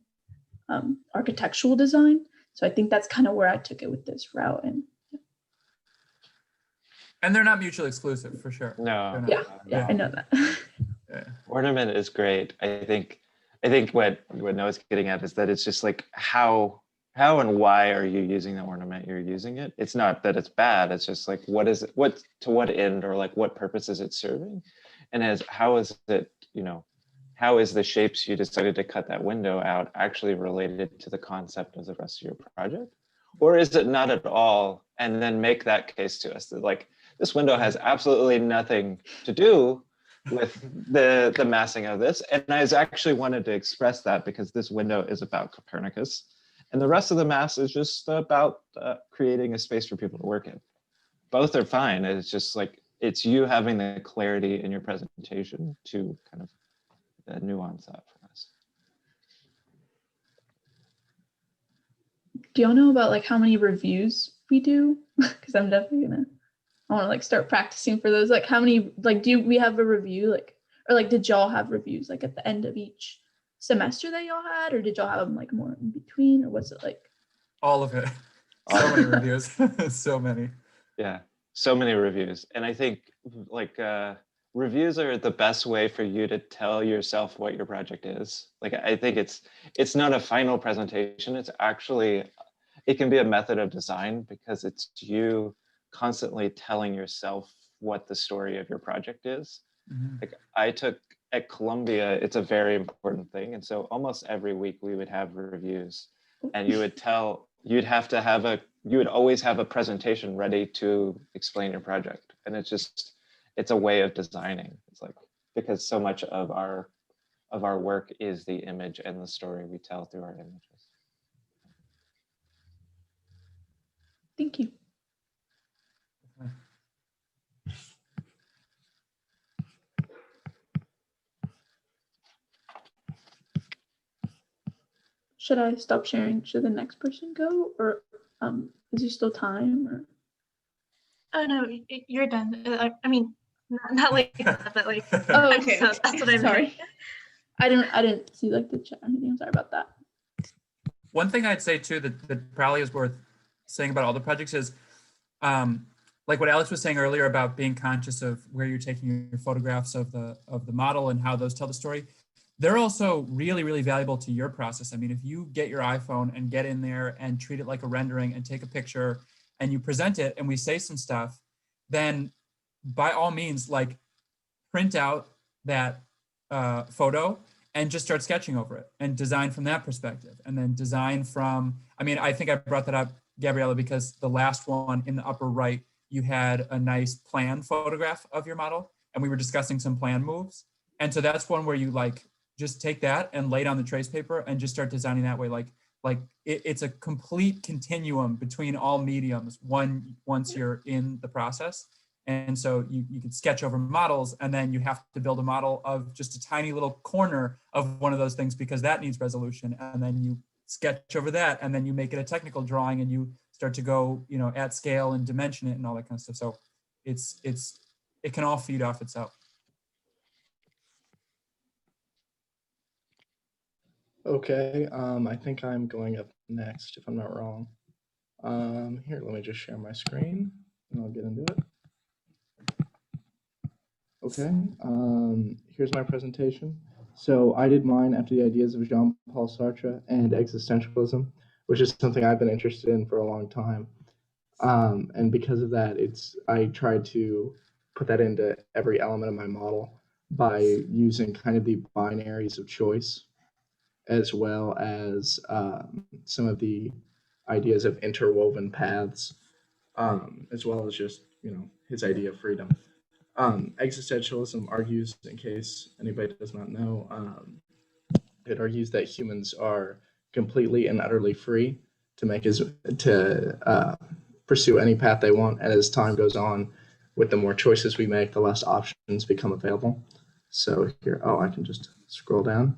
architectural design. So I think that's kind of where I took it with this route. And they're not mutually exclusive, for sure. No. Yeah, I know that. Yeah. Ornament is great. I think what Noah's getting at is that it's just like how and why are you using the ornament you're using it? It's not that it's bad. It's just like, to what end, or like what purpose is it serving? And how is it, you know, how is the shapes you decided to cut that window out actually related to the concept of the rest of your project? Or is it not at all? And then make that case to us that like, this window has absolutely nothing to do with the massing of this. And I actually wanted to express that because this window is about Copernicus. And the rest of the mass is just about creating a space for people to work in. Both are fine. It's just like, it's you having the clarity in your presentation to kind of nuance that for us. Do y'all know about like how many reviews we do? Because I'm definitely I want to like start practicing for those. Like how many, like do we have a review, like, or like did y'all have reviews like at the end of each semester that y'all had, or did y'all have them like more in between, or what's it like? All of it. So many reviews. So many. Yeah, so many reviews. And I think like reviews are the best way for you to tell yourself what your project is. Like I think it's not a final presentation. It's actually, it can be a method of design because it's you constantly telling yourself what the story of your project is. Mm-hmm. Like I took at Columbia, it's a very important thing. And so almost every week we would have reviews, and you would always have a presentation ready to explain your project. And it's a way of designing. It's like, because so much of our work is the image and the story we tell through our images. Thank you. Should I stop sharing? Should the next person go, or is there still time? Or? Oh no, you're done. I mean, not like that, but like. Oh, okay. So that's what I'm sorry. I didn't see like the chat or anything. I'm sorry about that. One thing I'd say too that probably is worth saying about all the projects is, like what Alex was saying earlier about being conscious of where you're taking your photographs of the model and how those tell the story. They're also really, really valuable to your process. I mean, if you get your iPhone and get in there and treat it like a rendering and take a picture and you present it and we say some stuff, then by all means, like print out that photo and just start sketching over it and design from that perspective. And then design from, I mean, I think I brought that up, Gabriella, because the last one in the upper right, you had a nice plan photograph of your model and we were discussing some plan moves. And so that's one where you like, just take that and lay it on the trace paper and just start designing that way. Like it's a complete continuum between all mediums once you're in the process. And so you could sketch over models, and then you have to build a model of just a tiny little corner of one of those things because that needs resolution. And then you sketch over that, and then you make it a technical drawing, and you start to go, you know, at scale and dimension it and all that kind of stuff. So it can all feed off itself. Okay, I think I'm going up next if I'm not wrong. Here, let me just share my screen and I'll get into it. Okay, here's my presentation. So I did mine after the ideas of Jean-Paul Sartre and existentialism, which is something I've been interested in for a long time. And because of that, I tried to put that into every element of my model by using kind of the binaries of choice, as well as some of the ideas of interwoven paths as well as just, his idea of freedom. Existentialism argues, in case anybody does not know, it argues that humans are completely and utterly free to pursue any path they want, and as time goes on, with the more choices we make, the less options become available. So here, I can just scroll down.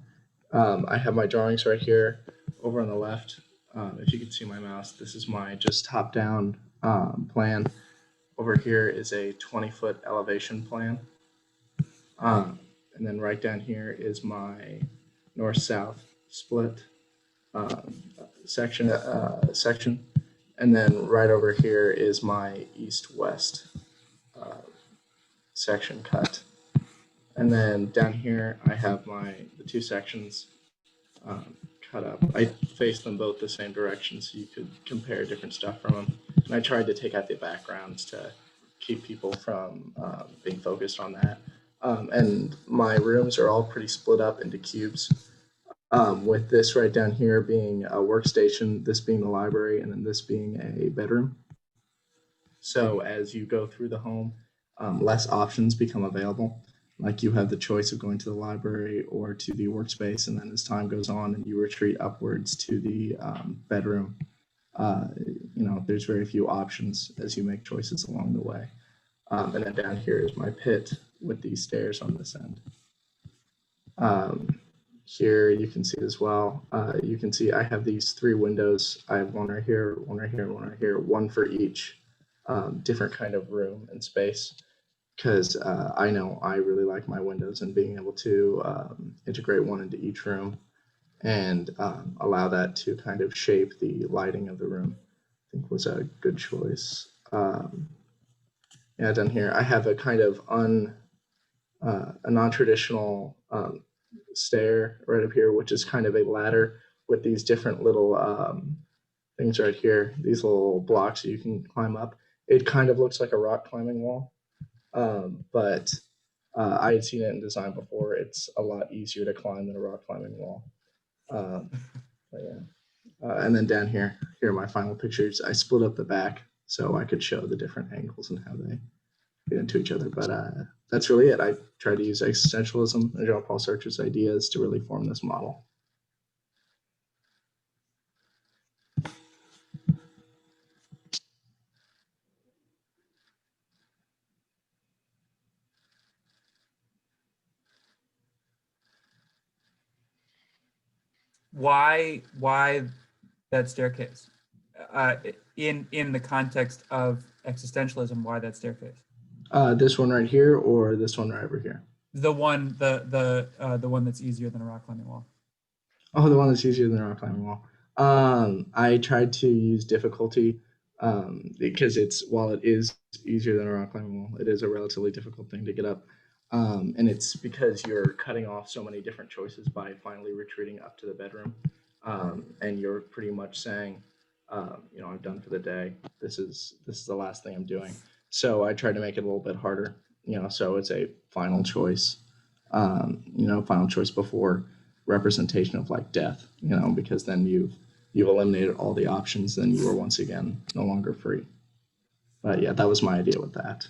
I have my drawings right here over on the left. If you can see my mouse, this is my just top-down plan. Over here is a 20-foot elevation plan. And then right down here is my north-south split section. And then right over here is my east-west section cut. And then down here, I have the two sections cut up. I faced them both the same direction so you could compare different stuff from them. And I tried to take out the backgrounds to keep people from being focused on that. And my rooms are all pretty split up into cubes, with this right down here being a workstation, this being the library, and then this being a bedroom. So as you go through the home, less options become available. Like you have the choice of going to the library or to the workspace, and then as time goes on and you retreat upwards to the bedroom, there's very few options as you make choices along the way. And then down here is my pit with these stairs on this end. Here you can see as well, you can see I have these three windows. I have one right here, one right here, and one right here, one for each different kind of room and space. Because I know I really like my windows, and being able to integrate one into each room and allow that to kind of shape the lighting of the room, I think was a good choice. Yeah, down here I have a kind of a non-traditional stair right up here, which is kind of a ladder with these different little things right here, these little blocks that you can climb up. It kind of looks like a rock climbing wall. But I had seen it in design before. It's a lot easier to climb than a rock climbing wall. But yeah. And then down here are my final pictures. I split up the back so I could show the different angles and how they fit into each other. But that's really it. I tried to use existentialism and Jean-Paul Sartre's ideas to really form this model. Why that staircase? In the context of existentialism, why that staircase? This one right here, or this one right over here? The one that's easier than a rock climbing wall. Oh, the one that's easier than a rock climbing wall. I tried to use difficulty because while it is easier than a rock climbing wall, it is a relatively difficult thing to get up. And it's because you're cutting off so many different choices by finally retreating up to the bedroom. And you're pretty much saying, I'm done for the day. This is the last thing I'm doing. So I tried to make it a little bit harder, so it's a final choice, final choice before representation of like death, because then you've eliminated all the options, then you are once again no longer free. But yeah, that was my idea with that.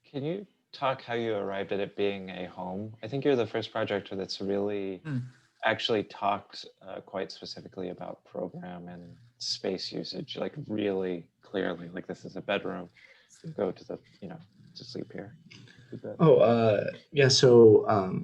Can you talk how you arrived at it being a home? I think you're the first project that's really actually talks quite specifically about program and space usage, like really clearly, like this is a bedroom, you go to the, to sleep here. Yeah, so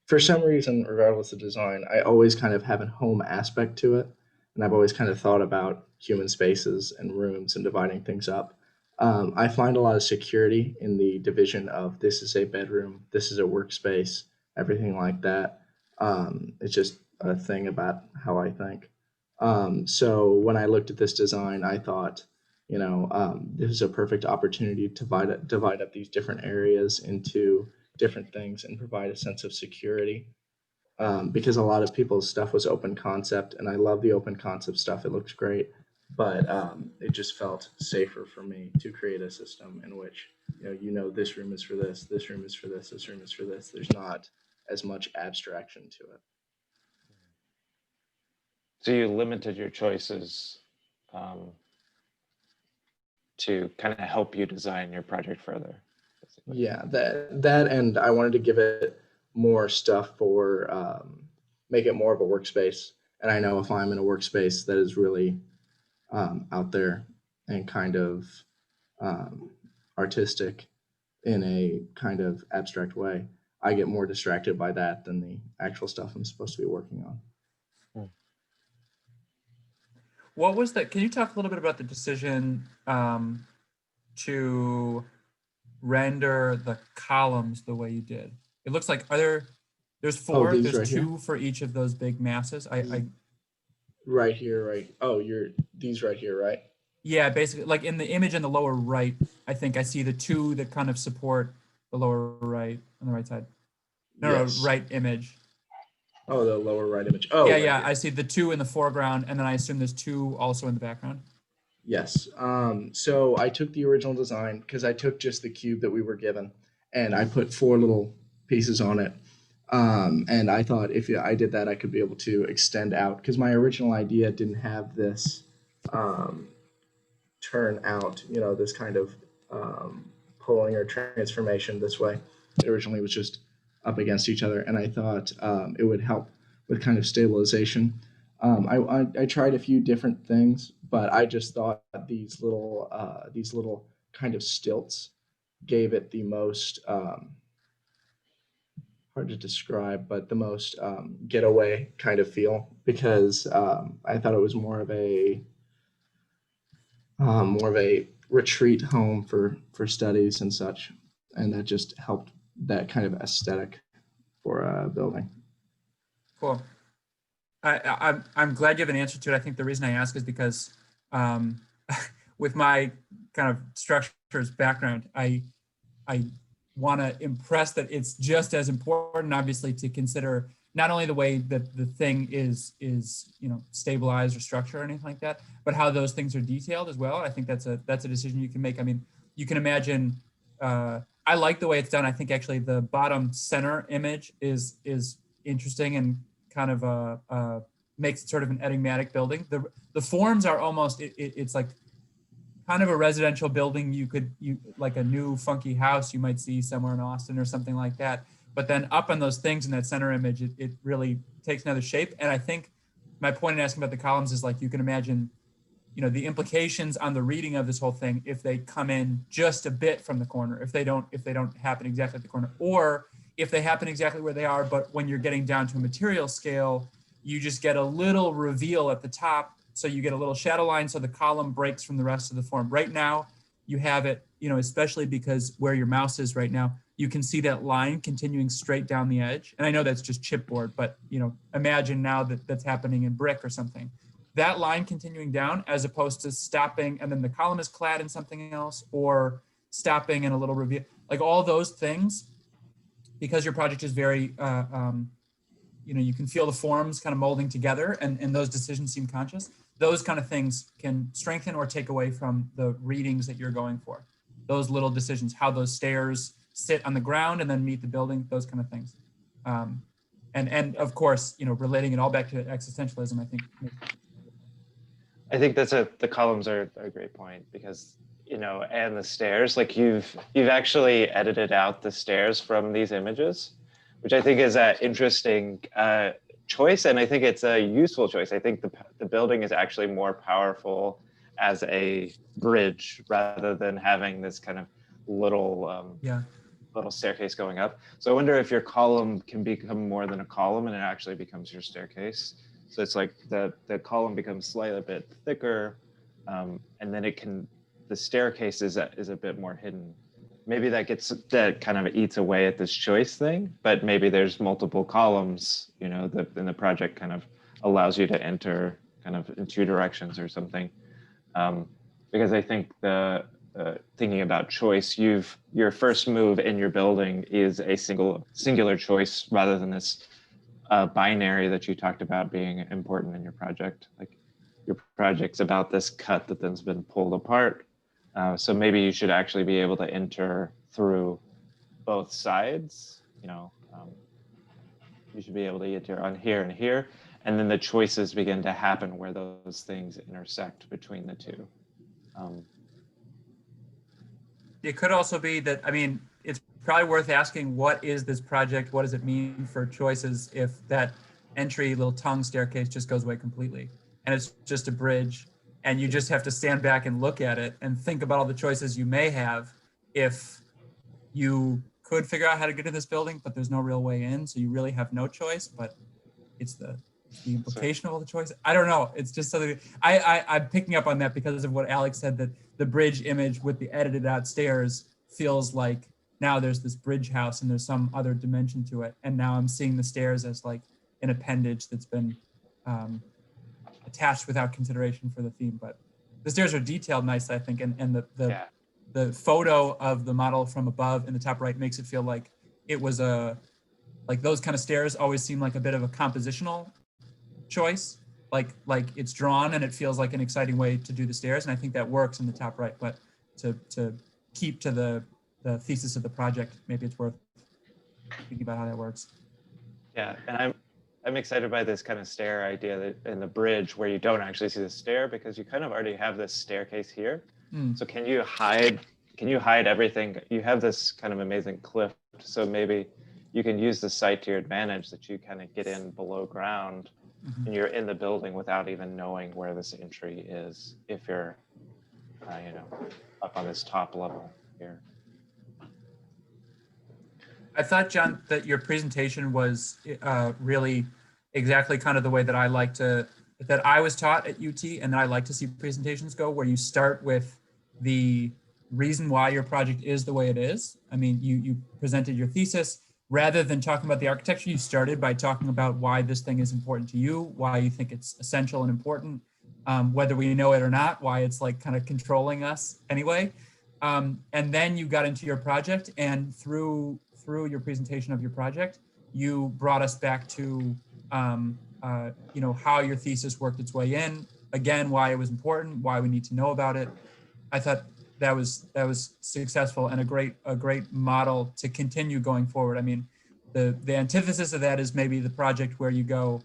for some reason, regardless of design, I always kind of have a home aspect to it. And I've always kind of thought about human spaces and rooms and dividing things up. I find a lot of security in the division of this is a bedroom, this is a workspace, everything like that. It's just a thing about how I think. So when I looked at this design, I thought, this is a perfect opportunity to divide up these different areas into different things and provide a sense of security. Because a lot of people's stuff was open concept, and I love the open concept stuff. It looks great. But it just felt safer for me to create a system in which, this room is for this room is for this room is for this. There's not as much abstraction to it. So you limited your choices to kind of help you design your project further. Basically. Yeah, that and I wanted to give it more stuff for make it more of a workspace. And I know if I'm in a workspace that is really out there and kind of artistic in a kind of abstract way, I get more distracted by that than the actual stuff I'm supposed to be working on. What was that? Can you talk a little bit about the decision to render the columns the way you did? It looks like there's four, these there's right two here? for each of those big masses. Right here, right. Oh, these right here, right? Yeah, basically, like in the image in the lower right, I think I see the two that kind of support the lower right on the right side. No, Yes. right image. Oh, the lower right image. Oh, yeah, right yeah. here. I see the two in the foreground, and then I assume there's two also in the background. Yes. So I took the original design because I took just the cube that we were given, and I put 4 little pieces on it. And I thought if I did that, I could be able to extend out because my original idea didn't have this turn out, this kind of pulling or transformation this way. It originally was just up against each other, and I thought it would help with kind of stabilization. I tried a few different things, but I just thought these little kind of stilts gave it the most hard to describe, but the most getaway kind of feel because I thought it was more of a retreat home for studies and such, and that just helped that kind of aesthetic for a building. Cool. I'm glad you have an answer to it. I think the reason I ask is because with my kind of structures background, I want to impress that it's just as important, obviously, to consider not only the way that the thing is stabilized or structured or anything like that, but how those things are detailed as well. I think that's a decision you can make. I mean, you can imagine. I like the way it's done. I think actually the bottom center image is interesting and kind of makes it sort of an enigmatic building. The forms are almost it's like kind of a residential building. You like a new funky house you might see somewhere in Austin or something like that. But then up on those things in that center image, it really takes another shape. And I think my point in asking about the columns is like you can imagine, the implications on the reading of this whole thing if they come in just a bit from the corner, if they don't happen exactly at the corner, or if they happen exactly where they are, but when you're getting down to a material scale, you just get a little reveal at the top. So you get a little shadow line so the column breaks from the rest of the form. Right now, you have it, especially because where your mouse is right now, you can see that line continuing straight down the edge. And I know that's just chipboard, but imagine now that that's happening in brick or something. That line continuing down as opposed to stopping and then the column is clad in something else or stopping in a little reveal, like all those things, because your project is very, you can feel the forms kind of molding together and those decisions seem conscious. Those kind of things can strengthen or take away from the readings that you're going for. Those little decisions, how those stairs sit on the ground and then meet the building, those kind of things. And of course, relating it all back to existentialism, I think the columns are a great point because, and the stairs, like you've actually edited out the stairs from these images, which I think is an interesting choice. And I think it's a useful choice. I think the building is actually more powerful as a bridge rather than having this kind of little staircase going up. So I wonder if your column can become more than a column and it actually becomes your staircase. So it's like the column becomes slightly a bit thicker, and then the staircase is a bit more hidden. Maybe that kind of eats away at this choice thing, but maybe there's multiple columns, in the project kind of allows you to enter kind of in 2 directions or something. Because I think thinking about choice, your first move in your building is a singular choice rather than this binary that you talked about being important in your project. Like your project's about this cut that then's been pulled apart. So maybe you should actually be able to enter through both sides. You should be able to enter on here and here. and then the choices begin to happen where those things intersect between the two. It could also be that, I mean, it's probably worth asking, what is this project? What does it mean for choices if that entry little tongue staircase just goes away completely? And it's just a bridge, and you just have to stand back and look at it and think about all the choices you may have if you could figure out how to get to this building, but there's no real way in. So you really have no choice, but it's the implication of all the choices. I don't know. It's just something I'm picking up on that because of what Alex said, that the bridge image with the edited out stairs feels like now there's this bridge house and there's some other dimension to it. And now I'm seeing the stairs as like an appendage that's been attached without consideration for the theme. But the stairs are detailed nicely, I think. And the photo of the model from above in the top right makes it feel like it was like those kind of stairs always seem like a bit of a compositional choice, like it's drawn and it feels like an exciting way to do the stairs, and I think that works in the top right. But to keep to the thesis of the project, maybe it's worth thinking about how that works. Yeah, and I'm excited by this kind of stair idea that in the bridge where you don't actually see the stair because you kind of already have this staircase here. So can you hide everything? You have this kind of amazing cliff, so maybe you can use the site to your advantage, that you kind of get in below ground and you're in the building without even knowing where this entry is, if you're up on this top level here. I thought, John, that your presentation was really exactly kind of the way that that I was taught at UT, and that I like to see presentations go, where you start with the reason why your project is the way it is. I mean, you presented your thesis. Rather than talking about the architecture, you started by talking about why this thing is important to you, why you think it's essential and important, whether we know it or not, why it's like kind of controlling us anyway. And then you got into your project, and through your presentation of your project, you brought us back to how your thesis worked its way in, again, why it was important, why we need to know about it. I thought that was successful and a great model to continue going forward. I mean, the antithesis of that is maybe the project where you go,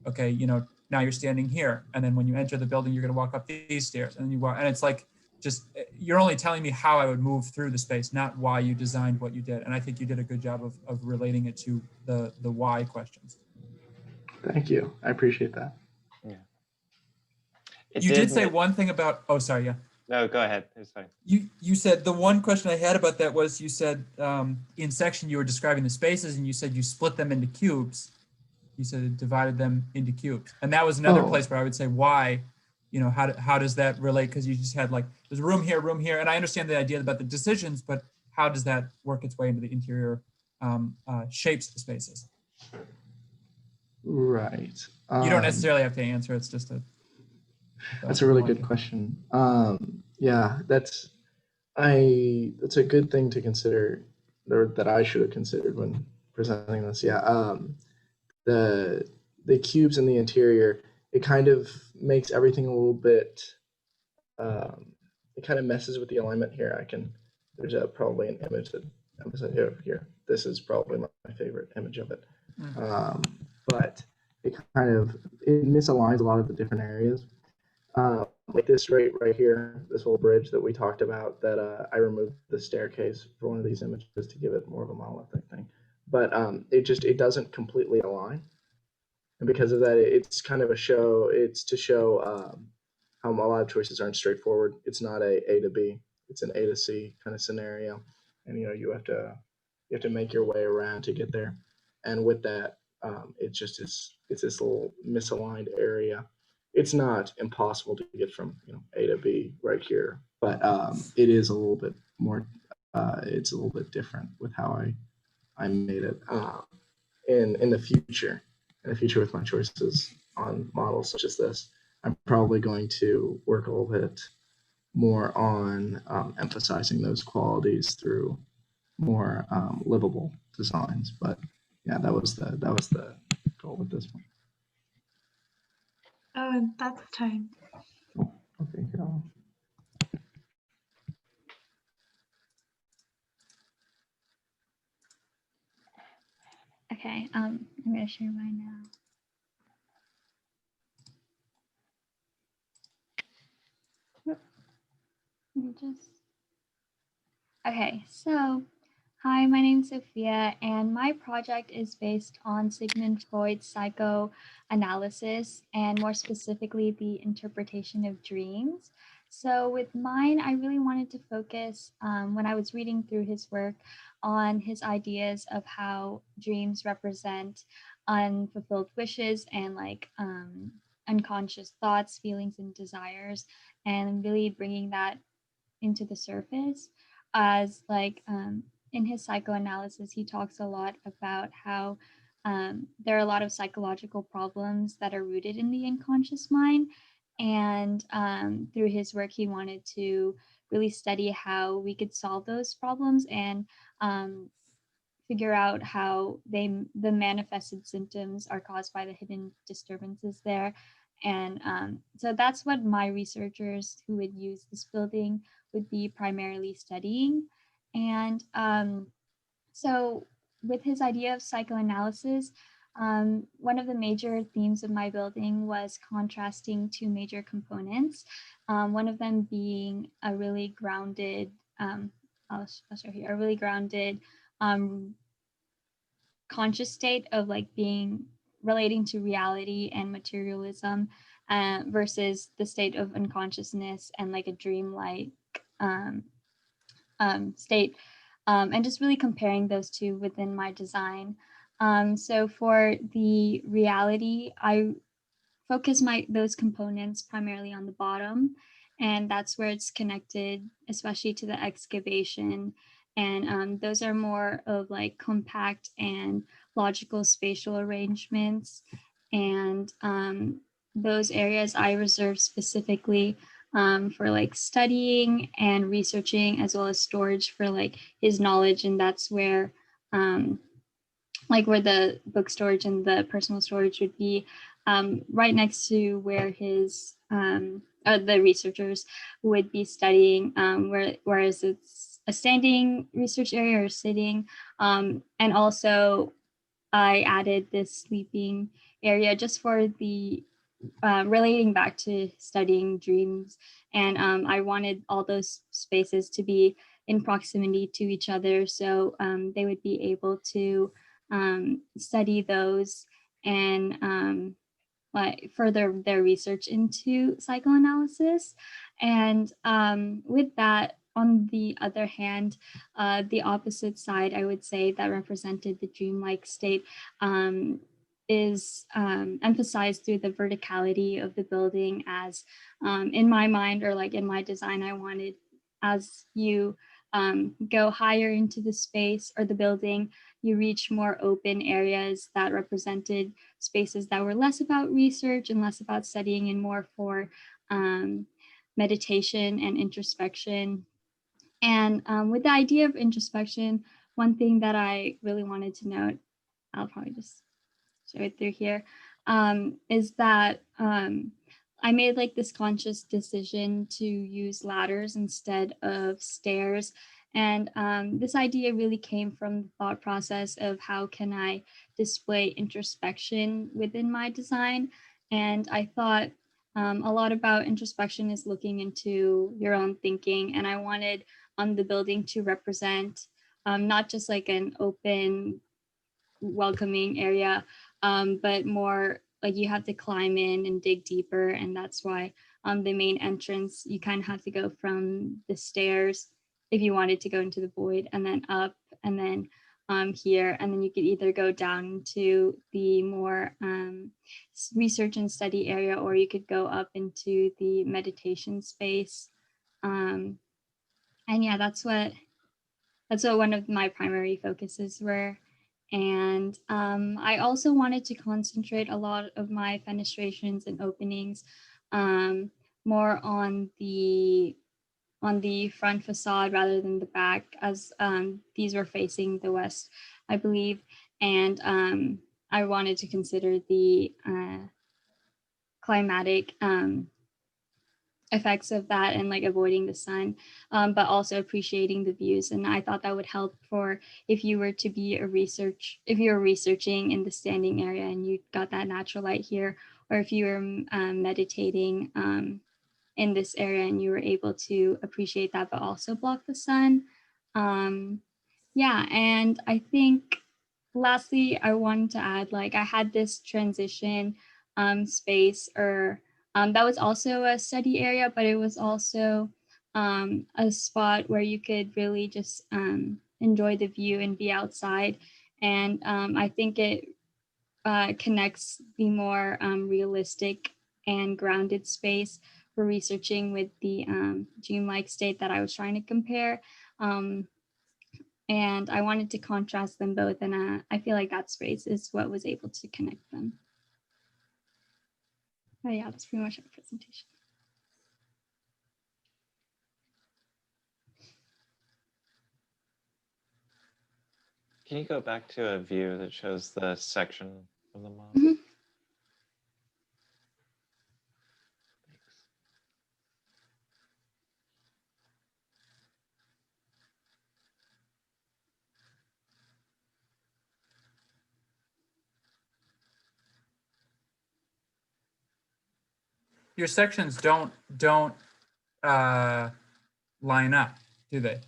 okay, now you're standing here, and then when you enter the building, you're going to walk up these stairs, and then you walk, and it's like, just, you're only telling me how I would move through the space, not why you designed what you did. And I think you did a good job of relating it to the why questions. Thank you. I appreciate that. Yeah. You did say one thing about, oh, sorry, yeah. No, go ahead. It's fine. You said, the one question I had about that was, you said in section you were describing the spaces, and you said you split them into cubes. You said it divided them into cubes. And that was another place where I would say, why, how does that relate? Because you just had like, there's a room here. And I understand the idea about the decisions, but how does that work its way into the interior shapes of the spaces? Right. You don't necessarily have to answer. It's just that's a really good question. Yeah, that's a good thing to consider, or that I should have considered when presenting this. Yeah. The cubes in the interior, it kind of makes everything a little bit, it kind of messes with the alignment here. There's probably an image that I'm over here. This is probably my favorite image of it. But it misaligns a lot of the different areas. Like this right here, this whole bridge that we talked about, that I removed the staircase for one of these images to give it more of a monolithic thing. But it doesn't completely align. And because of that, it's kind of a show. It's to show how a lot of choices aren't straightforward. It's not a to B. It's an A to C kind of scenario, and you have to make your way around to get there. And with that, it's this little misaligned area. It's not impossible to get from A to B right here, but it is a little bit more. It's a little bit different with how I made it in the future. In the future, with my choices on models such as this, I'm probably going to work a little bit more on emphasizing those qualities through more livable designs. But yeah, that was the goal with this one. Oh, and that's time. Okay, go. Okay, I'm going to share mine now. Let me just. Okay, so hi, my name's Sophia, and my project is based on Sigmund Freud's psychoanalysis, and more specifically, the interpretation of dreams. So with mine, I really wanted to focus, when I was reading through his work, on his ideas of how dreams represent unfulfilled wishes and like unconscious thoughts, feelings, and desires, and really bringing that into the surface as like in his psychoanalysis he talks a lot about how there are a lot of psychological problems that are rooted in the unconscious mind, and through his work he wanted to really study how we could solve those problems and figure out how the manifested symptoms are caused by the hidden disturbances there. And so that's what my researchers who would use this building would be primarily studying. And so with his idea of psychoanalysis, one of the major themes of my building was contrasting two major components, one of them being a really grounded, I'll show here, a really grounded conscious state of like being relating to reality and materialism versus the state of unconsciousness and like a dreamlike um, state, and just really comparing those two within my design. So for the reality, I focus those components primarily on the bottom, and that's where it's connected, especially to the excavation. And those are more of like compact and logical spatial arrangements. And those areas I reserve specifically for like studying and researching, as well as storage for like his knowledge. And that's where like where the book storage and the personal storage would be, right next to where his the researchers would be studying, whereas it's a standing research area or sitting. And also I added this sleeping area just for the relating back to studying dreams. And I wanted all those spaces to be in proximity to each other, so they would be able to study those and like further their research into psychoanalysis. And with that, on the other hand, the opposite side, I would say, that represented the dreamlike state is emphasized through the verticality of the building, as in my mind, or like in my design, I wanted, as you go higher into the space or the building, you reach more open areas that represented spaces that were less about research and less about studying and more for meditation and introspection. And with the idea of introspection, one thing that I really wanted to note, I'll probably just show it through here, is that I made like this conscious decision to use ladders instead of stairs. And this idea really came from the thought process of how can I display introspection within my design. And I thought a lot about introspection is looking into your own thinking. And I wanted the building to represent not just like an open, welcoming area, but more like you have to climb in and dig deeper. And that's why the main entrance, you kind of have to go from the stairs if you wanted to go into the void, and then up, and then here, and then you could either go down to the more research and study area, or you could go up into the meditation space. And yeah, that's what one of my primary focuses were. And I also wanted to concentrate a lot of my fenestrations and openings more on the front facade rather than the back, as these were facing the west, I believe. And I wanted to consider the climatic effects of that and like avoiding the sun, but also appreciating the views. And I thought that would help for if you were to be if you were researching in the standing area and you got that natural light here, or if you were meditating in this area, and you were able to appreciate that, but also block the sun. Yeah, and I think lastly, I wanted to add, like, I had this transition space, or that was also a study area, but it was also a spot where you could really just enjoy the view and be outside. And I think it connects the more realistic and grounded space for researching with the dreamlike state that I was trying to compare. And I wanted to contrast them both, and I feel like that space is what was able to connect them. But yeah, that's pretty much our presentation. Can you go back to a view that shows the section of the model? Mm-hmm. Your sections don't line up, do they?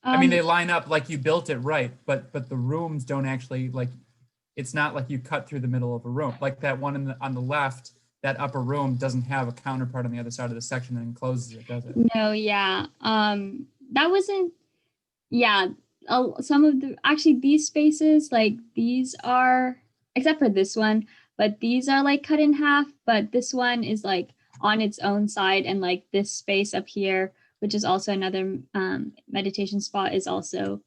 I mean, they line up like you built it right, but the rooms don't actually, like, it's not like you cut through the middle of a room. Like that one on the left, that upper room doesn't have a counterpart on the other side of the section that encloses it, does it? No, yeah. That wasn't, yeah. Some of the, actually these spaces, like these are, except for this one, but these are like cut in half, but this one is like on its own side, and like this space up here, which is also another meditation spot, is also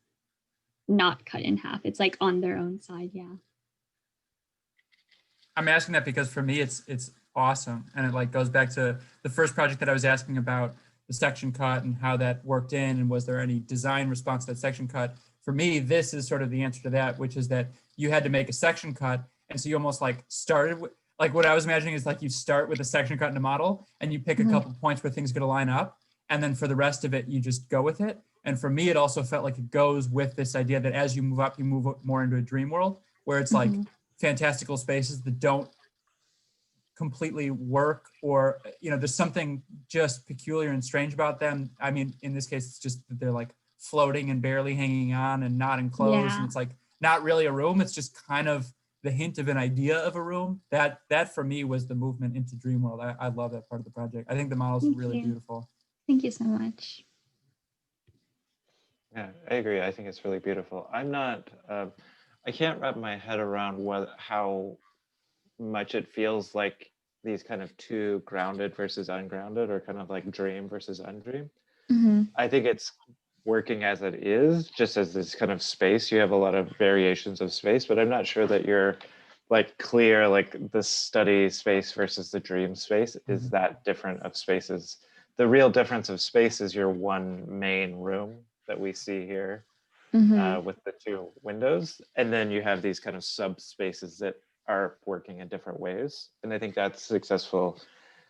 not cut in half. It's like on their own side, yeah. I'm asking that because for me, it's awesome. And it like goes back to the first project that I was asking about, the section cut and how that worked in, and was there any design response to that section cut? For me, this is sort of the answer to that, which is that you had to make a section cut. And so you almost like started with, like what I was imagining is like you start with a section cut in a model and you pick a couple points where things are gonna line up. And then for the rest of it, you just go with it. And for me, it also felt like it goes with this idea that as you move up, you move more into a dream world where it's like fantastical spaces that don't completely work, or, you know, there's something just peculiar and strange about them. I mean, in this case, it's just that they're like floating and barely hanging on and not enclosed. Yeah. And it's like not really a room. It's just kind of the hint of an idea of a room. That for me was the movement into dream world. I love that part of the project. I think the model's really beautiful. Thank you so much. Yeah, I agree. I think it's really beautiful. I'm not, I can't wrap my head around how much it feels like these kind of two grounded versus ungrounded, or kind of like dream versus undream. I think it's working as it is, just as this kind of space. You have a lot of variations of space, but I'm not sure that you're like clear, like the study space versus the dream space is that different of spaces. The real difference of space is your one main room that we see here with the two windows. And then you have these kind of subspaces that are working in different ways. And I think that's successful.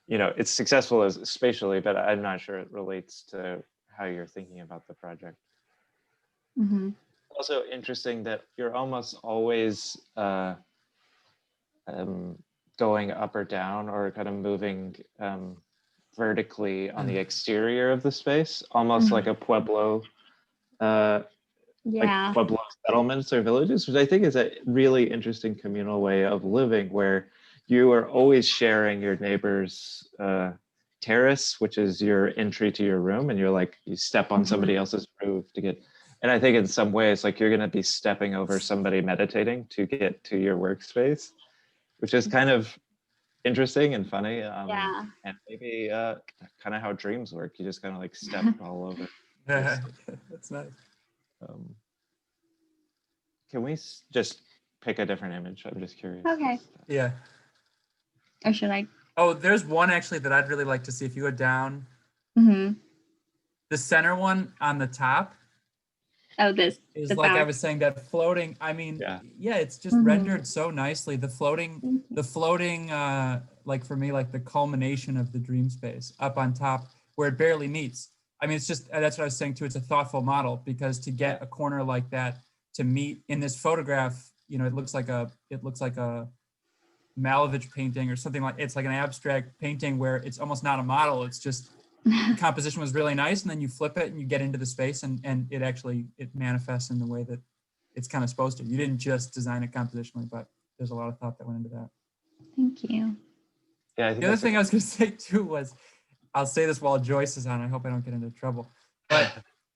You know, it's successful as spatially, but I'm not sure it relates to how you're thinking about the project. Also interesting that you're almost always going up or down, or kind of moving vertically on the exterior of the space, almost like a Pueblo, like Pueblo settlements or villages, which I think is a really interesting communal way of living, where you are always sharing your neighbor's terrace, which is your entry to your room, and you're like, you step on somebody else's roof to get, and I think in some ways, like you're gonna be stepping over somebody meditating to get to your workspace, which is kind of interesting and funny. And maybe kind of how dreams work. You just kind of like step all over. That's nice. Can we just pick a different image? I'm just curious. Okay. Yeah. Or should I? Oh, there's one actually that I'd really like to see. If you go down, the center one on the top. Oh, this is like back. I was saying, that floating. I mean, yeah, it's just rendered so nicely. The floating, like for me, like the culmination of the dream space up on top where it barely meets. I mean, it's just, that's what I was saying too. It's a thoughtful model, because to get a corner like that to meet in this photograph, you know, it looks like a Malevich painting or something like, it's like an abstract painting where it's almost not a model. It's just the composition was really nice, and then you flip it and you get into the space, and it manifests in the way that it's kind of supposed to. You didn't just design it compositionally, but there's a lot of thought that went into that. Thank you. Yeah, I think the other thing I was going to say too was, I'll say this while Joyce is on, I hope I don't get into trouble, but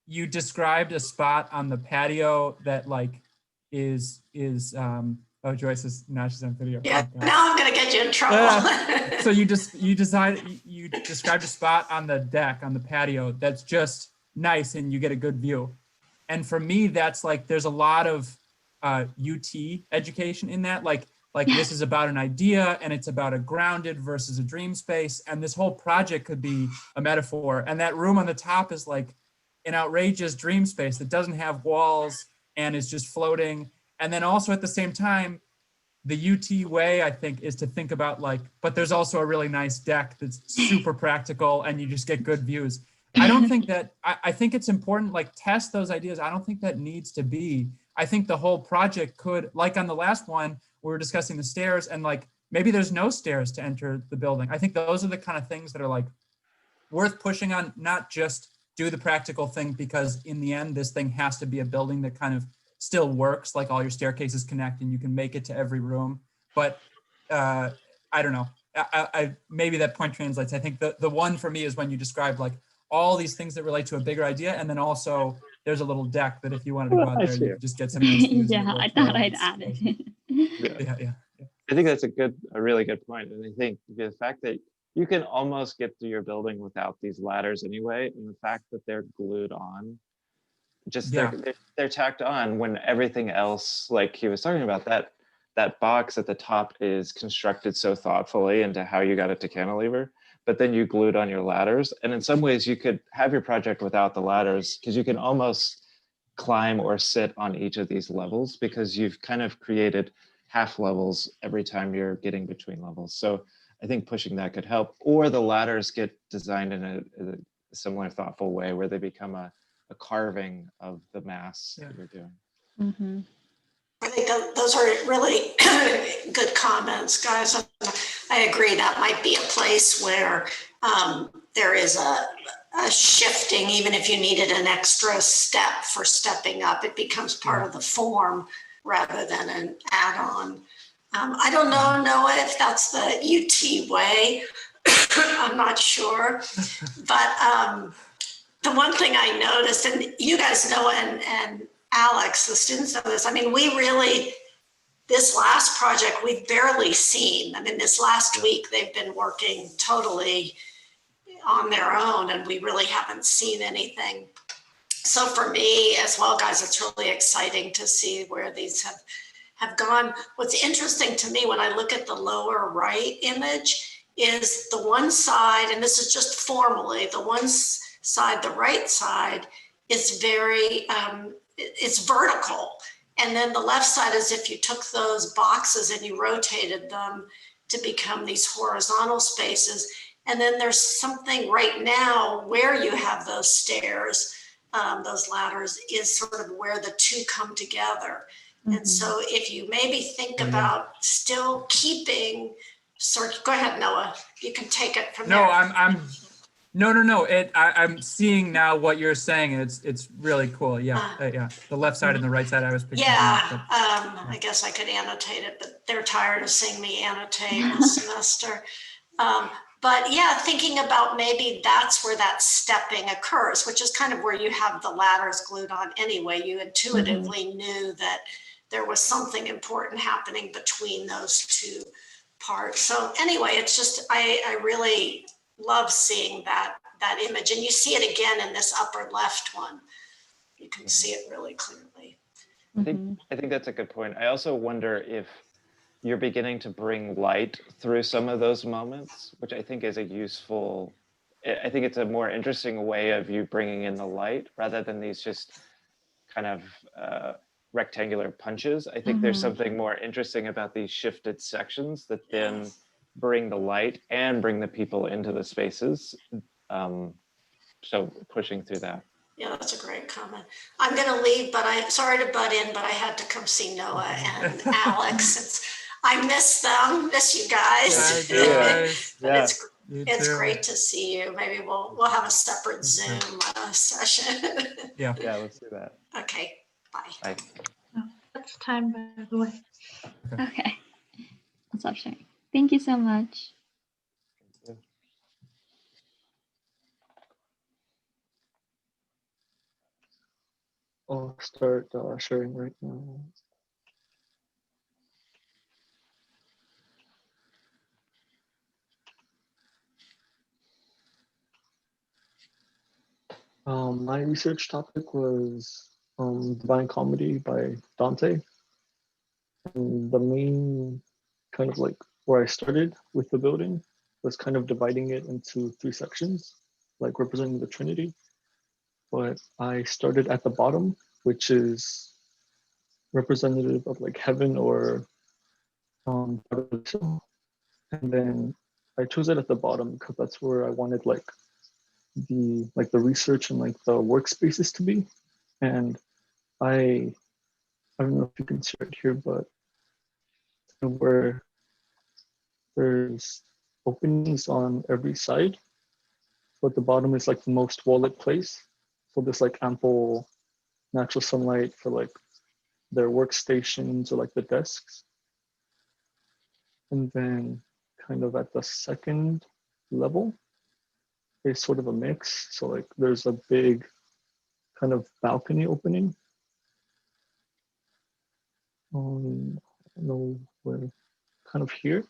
you described a spot on the patio that like is oh, Joyce is, now she's on video. Yeah, Oh, now I'm gonna get you in trouble. So you described a spot on the deck, on the patio, that's just nice and you get a good view. And for me, that's like, there's a lot of UT education in that. Like this is about an idea, and it's about a grounded versus a dream space. And this whole project could be a metaphor. And that room on the top is like an outrageous dream space that doesn't have walls and is just floating. And then also at the same time, the UT way, I think, is to think about like, but there's also a really nice deck that's super practical and you just get good views. I don't think that, I think it's important, like test those ideas. I don't think that needs to be, I think the whole project could, like on the last one, we were discussing the stairs, and like, maybe there's no stairs to enter the building. I think those are the kind of things that are like worth pushing on, not just do the practical thing, because in the end, this thing has to be a building that kind of still works, like all your staircases connect and you can make it to every room. But I don't know, I maybe that point translates. I think the one for me is when you describe like all these things that relate to a bigger idea, and then also there's a little deck that if you wanted to go out there, you could just get some nice views. Yeah, I thought I'd add it. Yeah. I think that's a really good point. And I think the fact that you can almost get to your building without these ladders anyway, and the fact that they're glued on, just they're tacked on when everything else, like he was talking about, that box at the top is constructed so thoughtfully into how you got it to cantilever, but then you glued on your ladders. And in some ways you could have your project without the ladders, because you can almost climb or sit on each of these levels, because you've kind of created half levels every time you're getting between levels. So I think pushing that could help, or the ladders get designed in a similar thoughtful way where they become a carving of the mass that you're doing. Mm-hmm. I think those are really good comments, guys. I agree that might be a place where there is a shifting, even if you needed an extra step for stepping up, it becomes part of the form rather than an add-on. I don't know, Noah, if that's the UT way. I'm not sure. But the one thing I noticed, and you guys know, and Alex, the students know this, I mean, we really, this last project, we've barely seen. I mean, this last week, they've been working totally on their own, and we really haven't seen anything. So for me as well, guys, it's really exciting to see where these have gone. What's interesting to me when I look at the lower right image is the one side, and this is just formally, the one side, the right side is very, it's vertical. And then the left side is if you took those boxes and you rotated them to become these horizontal spaces. And then there's something right now where you have those stairs, those ladders, is sort of where the two come together. Mm-hmm. And so if you maybe think about still keeping, sorry, go ahead, Noah, you can take it from there. No. I'm seeing now what you're saying, and it's really cool. Yeah. The left side and the right side, I was picking. I guess I could annotate it, but they're tired of seeing me annotate this semester. But yeah, thinking about maybe that's where that stepping occurs, which is kind of where you have the ladders glued on anyway. You intuitively knew that there was something important happening between those two parts. So anyway, it's just, I really love seeing that image, and you see it again in this upper left one. You can see it really clearly. I think that's a good point. I also wonder if you're beginning to bring light through some of those moments, which I think is a useful, I think it's a more interesting way of you bringing in the light rather than these just kind of rectangular punches. I think there's something more interesting about these shifted sections that then bring the light and bring the people into the spaces. So pushing through that. Yeah, that's a great comment. I'm going to leave, but sorry to butt in, but I had to come see Noah and Alex. I miss them, miss you guys. Yeah. It's great to see you. Maybe we'll have a separate Zoom session. Yeah. Yeah, let's do that. Okay, bye. Bye. Oh, that's time, by the way. Okay. I'll stop sharing. Thank you so much. I'll start sharing right now. My research topic was Divine Comedy by Dante. And the main kind of like where I started with the building was kind of dividing it into 3 sections, like representing the Trinity. But I started at the bottom, which is representative of like heaven or and then I chose it at the bottom because that's where I wanted like the research and like the workspaces to be. And I don't know if you can see it here, but where there's openings on every side, but the bottom is like the most well-lit place. So there's like ample natural sunlight for like their workstations or like the desks. And then kind of at the second level, it's sort of a mix. So like there's a big kind of balcony opening. I don't know where, kind of here,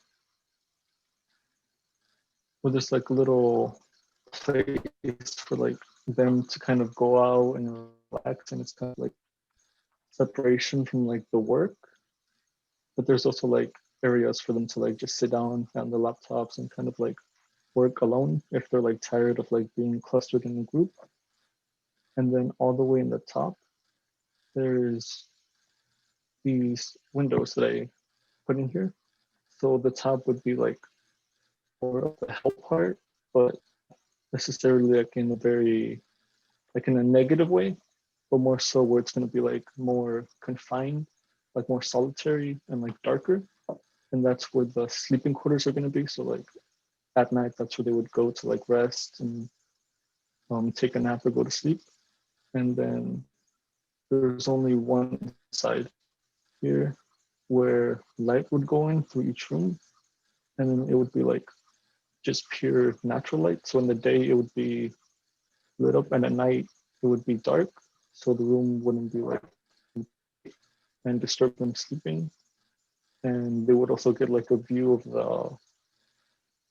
where there's like a little place for like them to kind of go out and relax, and it's kind of like separation from like the work. But there's also like areas for them to like just sit down on the laptops and kind of like work alone if they're like tired of like being clustered in a group. And then all the way in the top, there's these windows that I put in here. So the top would be like more of the help part, but necessarily like in a very, like in a negative way, but more so where it's going to be like more confined, like more solitary and like darker. And that's where the sleeping quarters are going to be. So like at night, that's where they would go to like rest and take a nap or go to sleep. And then there's only one side here where light would go in through each room. And then it would be like just pure natural light. So in the day, it would be lit up, and at night, it would be dark. So the room wouldn't be like and disturb them sleeping. And they would also get like a view of the, I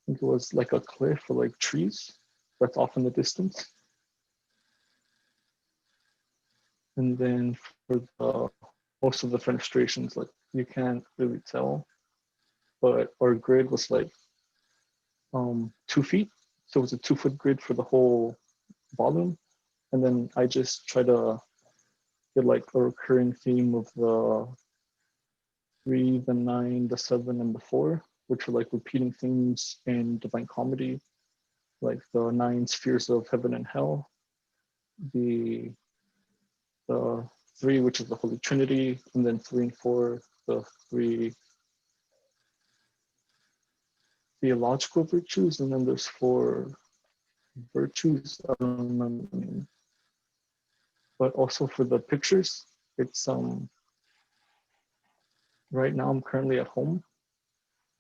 think it was like a cliff or like trees that's off in the distance. And then for the most of the fenestrations, like you can't really tell, but our grid was like 2 feet. So it was a 2-foot grid for the whole volume. And then I just try to get like a recurring theme of the 3, the 9, the 7, and the 4, which are like repeating themes in Divine Comedy, like the 9 spheres of heaven and hell, the 3, which is the Holy Trinity, and then 3 and 4, the 3 theological virtues, and then there's 4 virtues. I don't remember the name. But also for the pictures, it's right now I'm currently at home,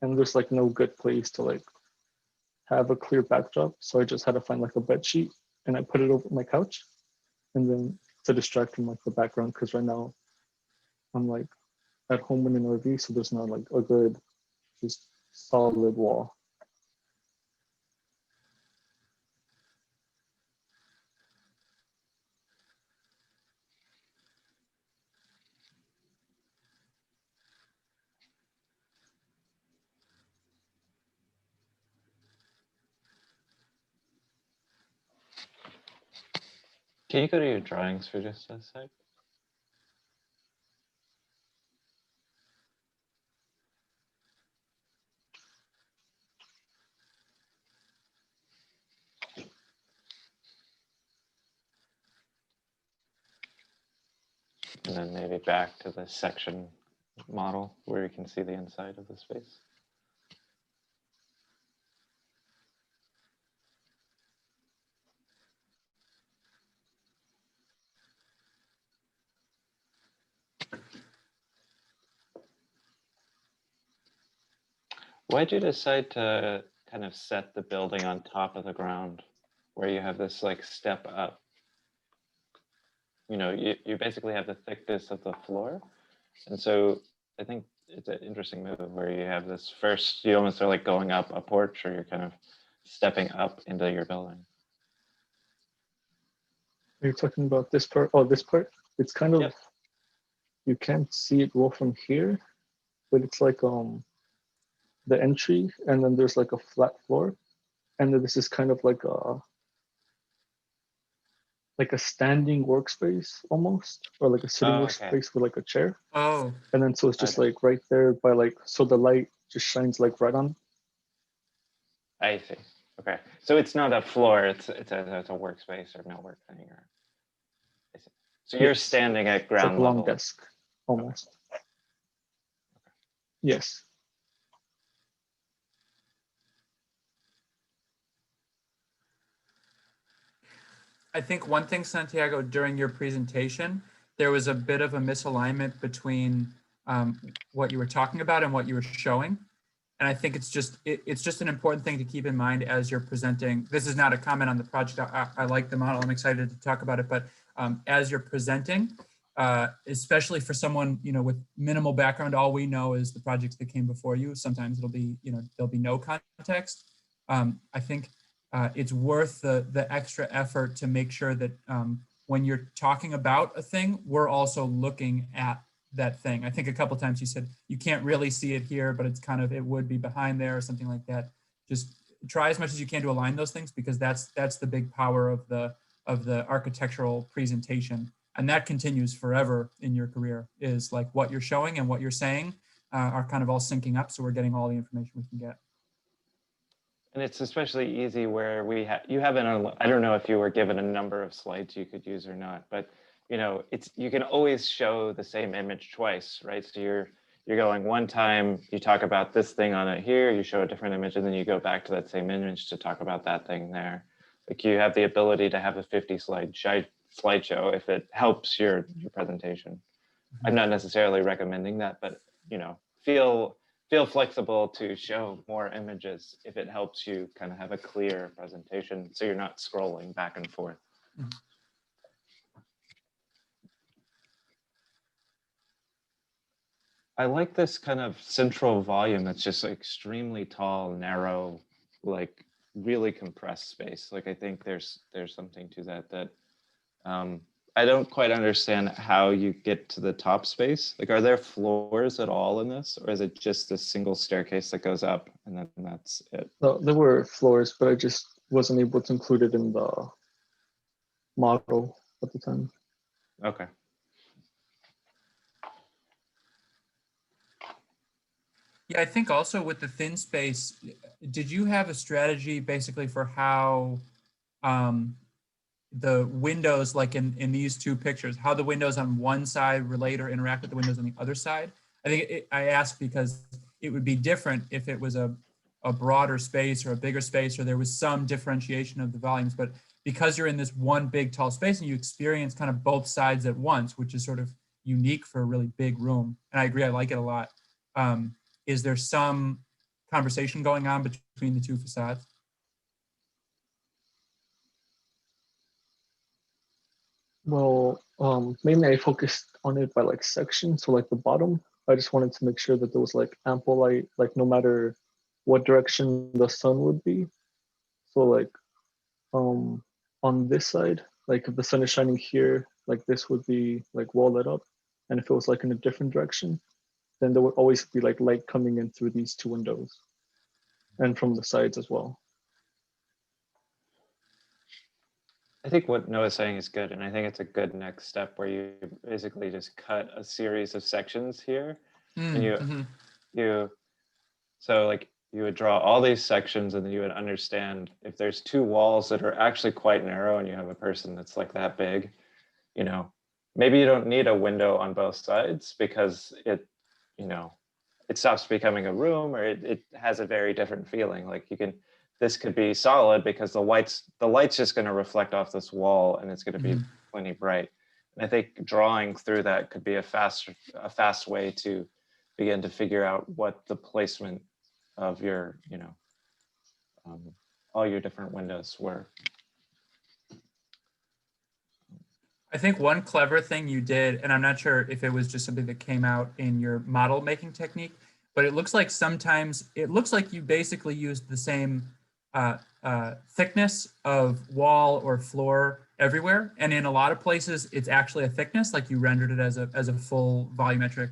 and there's like no good place to like have a clear backdrop. So I just had to find like a bed sheet, and I put it over my couch, and then to distract from like the background, because right now I'm like at home in an RV, so there's not like a good just solid wall. Can you go to your drawings for just a sec? And then maybe back to the section model where you can see the inside of the space. Why'd you decide to kind of set the building on top of the ground where you have this like step up? You know, you basically have the thickness of the floor. And so I think it's an interesting move where you have this first, you almost are like going up a porch, or you're kind of stepping up into your building. Are you talking about this part? Oh, this part? It's kind of, Yep. You can't see it well from here, but it's like the entry, and then there's like a flat floor. And then this is kind of like a standing workspace almost, or like a sitting workspace with like a chair. Oh. And then so it's just like right there by like, so the light just shines like right on. I see. Okay. So it's not a floor, it's a workspace or millwork thing. Or I see. So you're standing at ground it's like a level. long desk almost. Okay. Yes. I think one thing, Santiago, during your presentation, there was a bit of a misalignment between what you were talking about and what you were showing. And I think it's just an important thing to keep in mind as you're presenting. This is not a comment on the project. I like the model. I'm excited to talk about it. But as you're presenting, especially for someone, you know, with minimal background, all we know is the projects that came before you. Sometimes it'll be, you know, there'll be no context. I think it's worth the extra effort to make sure that when you're talking about a thing, we're also looking at that thing. I think a couple times you said you can't really see it here, but it's kind of, it would be behind there or something like that. Just try as much as you can to align those things, because that's the big power of the architectural presentation. And that continues forever in your career, is like what you're showing and what you're saying are kind of all syncing up. So we're getting all the information we can get. And it's especially easy where you haven't, I don't know if you were given a number of slides you could use or not, but you know, you can always show the same image twice, right? So you're going one time, you talk about this thing on it here, you show a different image, and then you go back to that same image to talk about that thing there. Like you have the ability to have a 50 slideshow if it helps your presentation. I'm not necessarily recommending that, but you know, feel flexible to show more images if it helps you kind of have a clear presentation, so you're not scrolling back and forth. Mm-hmm. I like this kind of central volume that's just extremely tall, narrow, like really compressed space. Like I think there's something to that I don't quite understand how you get to the top space. Like, are there floors at all in this, or is it just a single staircase that goes up and then that's it? No, there were floors, but I just wasn't able to include it in the model at the time. Okay. Yeah, I think also with the thin space, did you have a strategy basically for how the windows, like in these two pictures, how the windows on one side relate or interact with the windows on the other side? I think I ask because it would be different if it was a broader space or a bigger space, or there was some differentiation of the volumes. But because you're in this one big tall space and you experience kind of both sides at once, which is sort of unique for a really big room. And I agree, I like it a lot. Is there some conversation going on between the two facades? Well, mainly I focused on it by like section. So like the bottom, I just wanted to make sure that there was like ample light, like no matter what direction the sun would be. So like on this side, like if the sun is shining here, like this would be like well lit up. And if it was like in a different direction, then there would always be like light coming in through these two windows and from the sides as well. I think what Noah's saying is good, and I think it's a good next step where you basically just cut a series of sections here, and so like you would draw all these sections, and then you would understand if there's two walls that are actually quite narrow, and you have a person that's like that big, you know, maybe you don't need a window on both sides because it stops becoming a room, or it has a very different feeling. Like this could be solid because the light's just going to reflect off this wall, and it's going to be plenty bright. And I think drawing through that could be a fast way to begin to figure out what the placement of your, all your different windows were. I think one clever thing you did, and I'm not sure if it was just something that came out in your model making technique, but it looks like sometimes you basically used the same thickness of wall or floor everywhere, and in a lot of places it's actually a thickness, like you rendered it as a full volumetric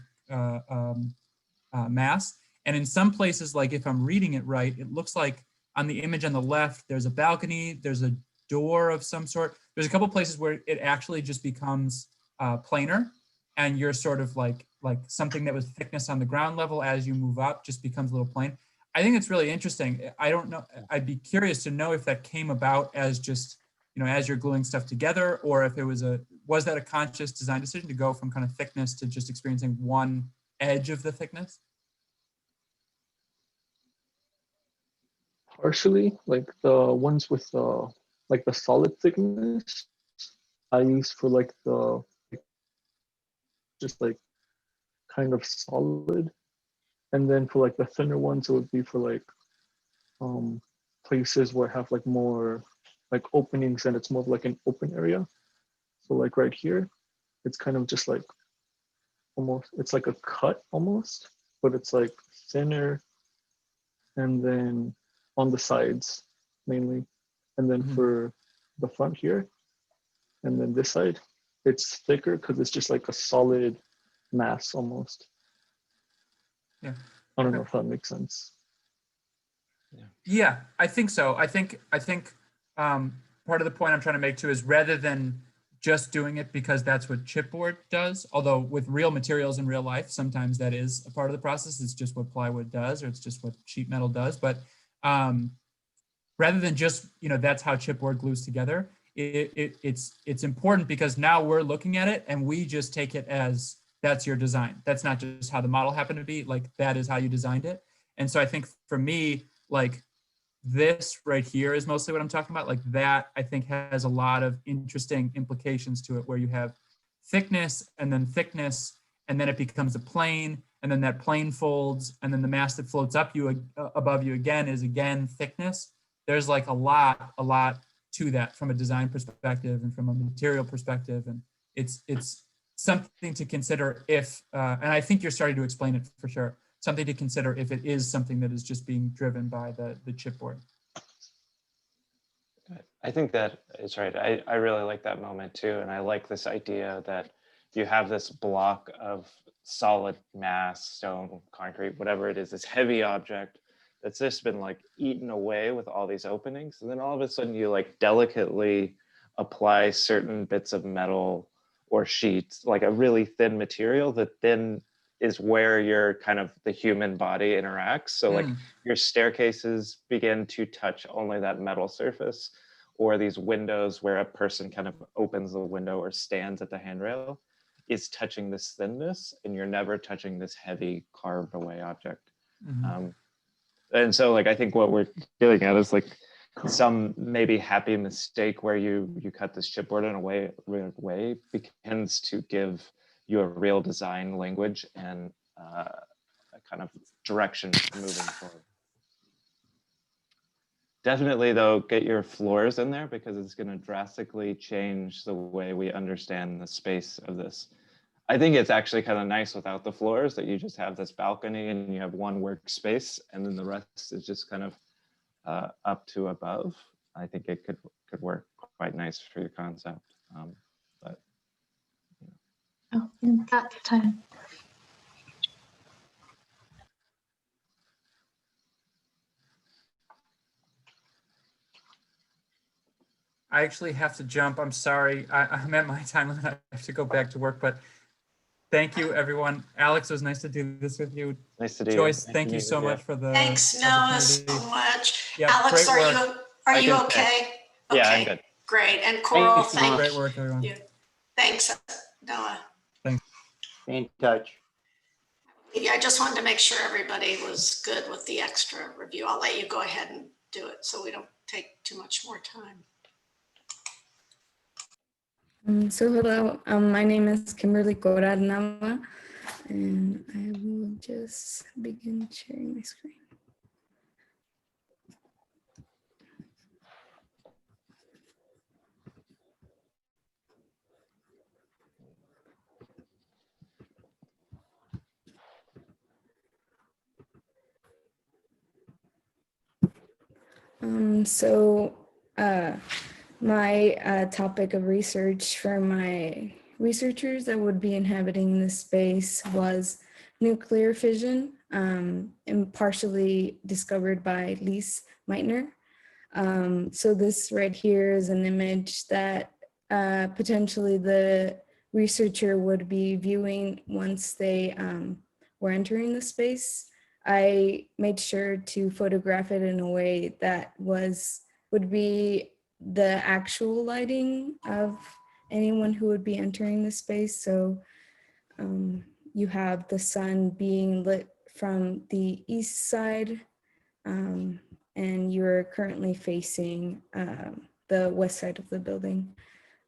mass. And in some places, like if I'm reading it right, it looks like on the image on the left there's a balcony, there's a door of some sort. There's a couple places where it actually just becomes planar, and you're sort of like something that was thickness on the ground level, as you move up just becomes a little plane. I think it's really interesting. I don't know, I'd be curious to know if that came about as just, as you're gluing stuff together, or if it was that a conscious design decision to go from kind of thickness to just experiencing one edge of the thickness? Partially, like the ones with the solid thickness, I use for just kind of solid, and then for the thinner ones, it would be for places where I have more openings, and it's more of an open area. So right here, it's kind of just almost, it's like a cut almost, but it's thinner, and then on the sides mainly, and then for the front here, and then this side, it's thicker because it's just a solid mass almost. Yeah. I don't know if that makes sense. Yeah, I think so. I think part of the point I'm trying to make too is, rather than just doing it because that's what chipboard does, although with real materials in real life, sometimes that is a part of the process. It's just what plywood does, or it's just what sheet metal does. But rather than just, that's how chipboard glues together, it's important because now we're looking at it and we just take it as that's your design. That's not just how the model happened to be, that is how you designed it. And so I think for me, this right here is mostly what I'm talking about. That I think has a lot of interesting implications to it, where you have thickness, and then it becomes a plane, and then that plane folds, and then the mass that floats up above you again is again thickness. There's a lot to that from a design perspective and from a material perspective, and it's something to consider if, and I think you're starting to explain it for sure, something to consider if it is something that is just being driven by the chipboard. I think that is right. I really like that moment too. And I like this idea that you have this block of solid mass, stone, concrete, whatever it is, this heavy object that's just been eaten away with all these openings. And then all of a sudden you delicately apply certain bits of metal or sheets, a really thin material that then is where your kind of the human body interacts. So your staircases begin to touch only that metal surface, or these windows where a person kind of opens the window or stands at the handrail is touching this thinness, and you're never touching this heavy carved away object. And so I think what we're getting at is some maybe happy mistake where you cut this chipboard in a weird way begins to give you a real design language and a kind of direction moving forward. Definitely though, get your floors in there, because it's going to drastically change the way we understand the space of this. I think it's actually kind of nice without the floors, that you just have this balcony and you have one workspace, and then the rest is just kind of up to above. I think it could work quite nice for your concept. But Oh, in that time. I actually have to jump. I'm sorry. I'm at my time limit. I have to go back to work, but thank you, everyone. Alex, it was nice to do this with you. Nice to do. Joyce, thank you so much for the Thanks, Noah, so much. Yeah, Alex, are you okay? Yeah, okay. I'm good. Great. And Coral, thank you. Great work, everyone. Thanks, Noah. Thanks. Be in touch. Yeah, I just wanted to make sure everybody was good with the extra review. I'll let you go ahead and do it so we don't take too much more time. So hello, my name is Kimberly Corarnava, and I will just begin sharing my screen. My topic of research for my researchers that would be inhabiting this space was nuclear fission, and partially discovered by Lise Meitner. So this right here is an image that potentially the researcher would be viewing once they were entering the space. I made sure to photograph it in a way that would be the actual lighting of anyone who would be entering the space. So you have the sun being lit from the east side, and you're currently facing the west side of the building.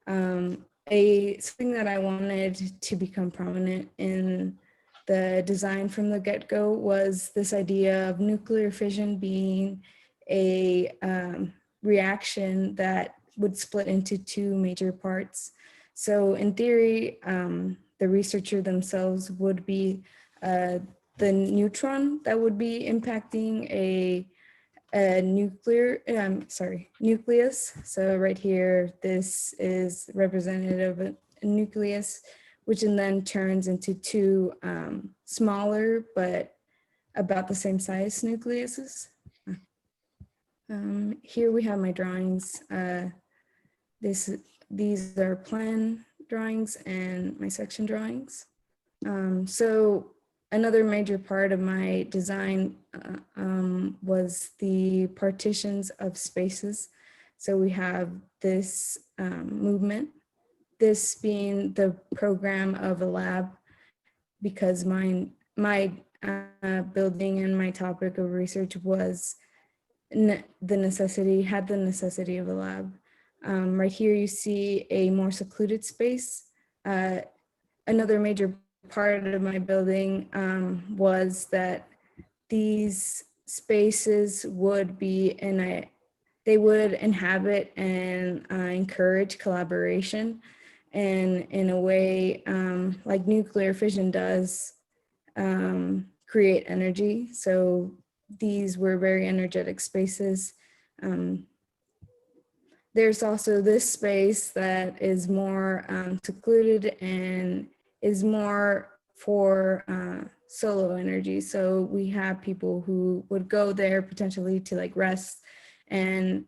Something that I wanted to become prominent in the design from the get-go was this idea of nuclear fission being a reaction that would split into two major parts. So in theory, the researcher themselves would be the neutron that would be impacting a nucleus. So right here, this is representative of a nucleus, which then turns into two smaller but about the same size nucleuses. Here we have my drawings. These are plan drawings and my section drawings. So another major part of my design was the partitions of spaces. So we have this movement, this being the program of a lab, because my building and my topic of research was had the necessity of a lab. Right here you see a more secluded space. Another major part of my building was that these spaces would be they would inhabit and encourage collaboration, and in a way like nuclear fission does, create energy. So these were very energetic spaces. There's also this space that is more secluded and is more for solo energy. So we have people who would go there potentially to like rest and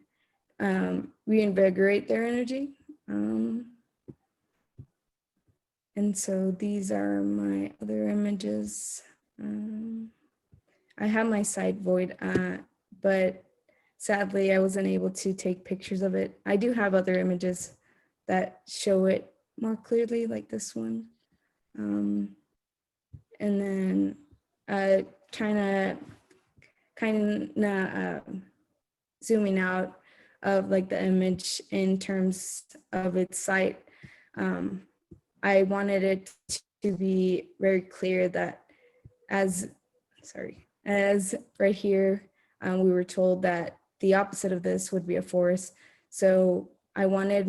reinvigorate their energy. And so these are my other images. I have my site void, but sadly I wasn't able to take pictures of it. I do have other images that show it more clearly, like this one. And then kind of zooming out of like the image in terms of its site. I wanted it to be very clear that as right here, we were told that the opposite of this would be a forest. So I wanted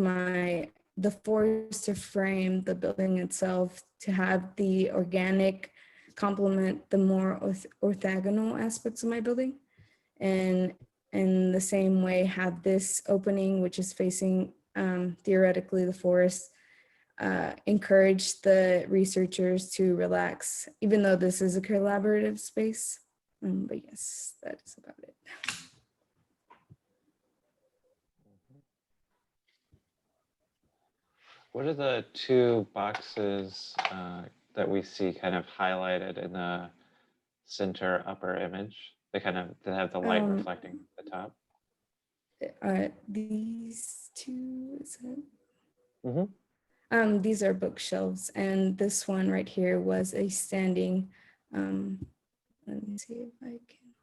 the forest to frame the building itself, to have the organic complement the more orthogonal aspects of my building. And in the same way, have this opening, which is facing theoretically the forest, encourage the researchers to relax, even though this is a collaborative space. But yes, that is about it. What are the two boxes that we see kind of highlighted in the center upper image? They have the light reflecting at the top. These two, is it? Mm-hmm. These are bookshelves, and this one right here was a standing Let me see if I can.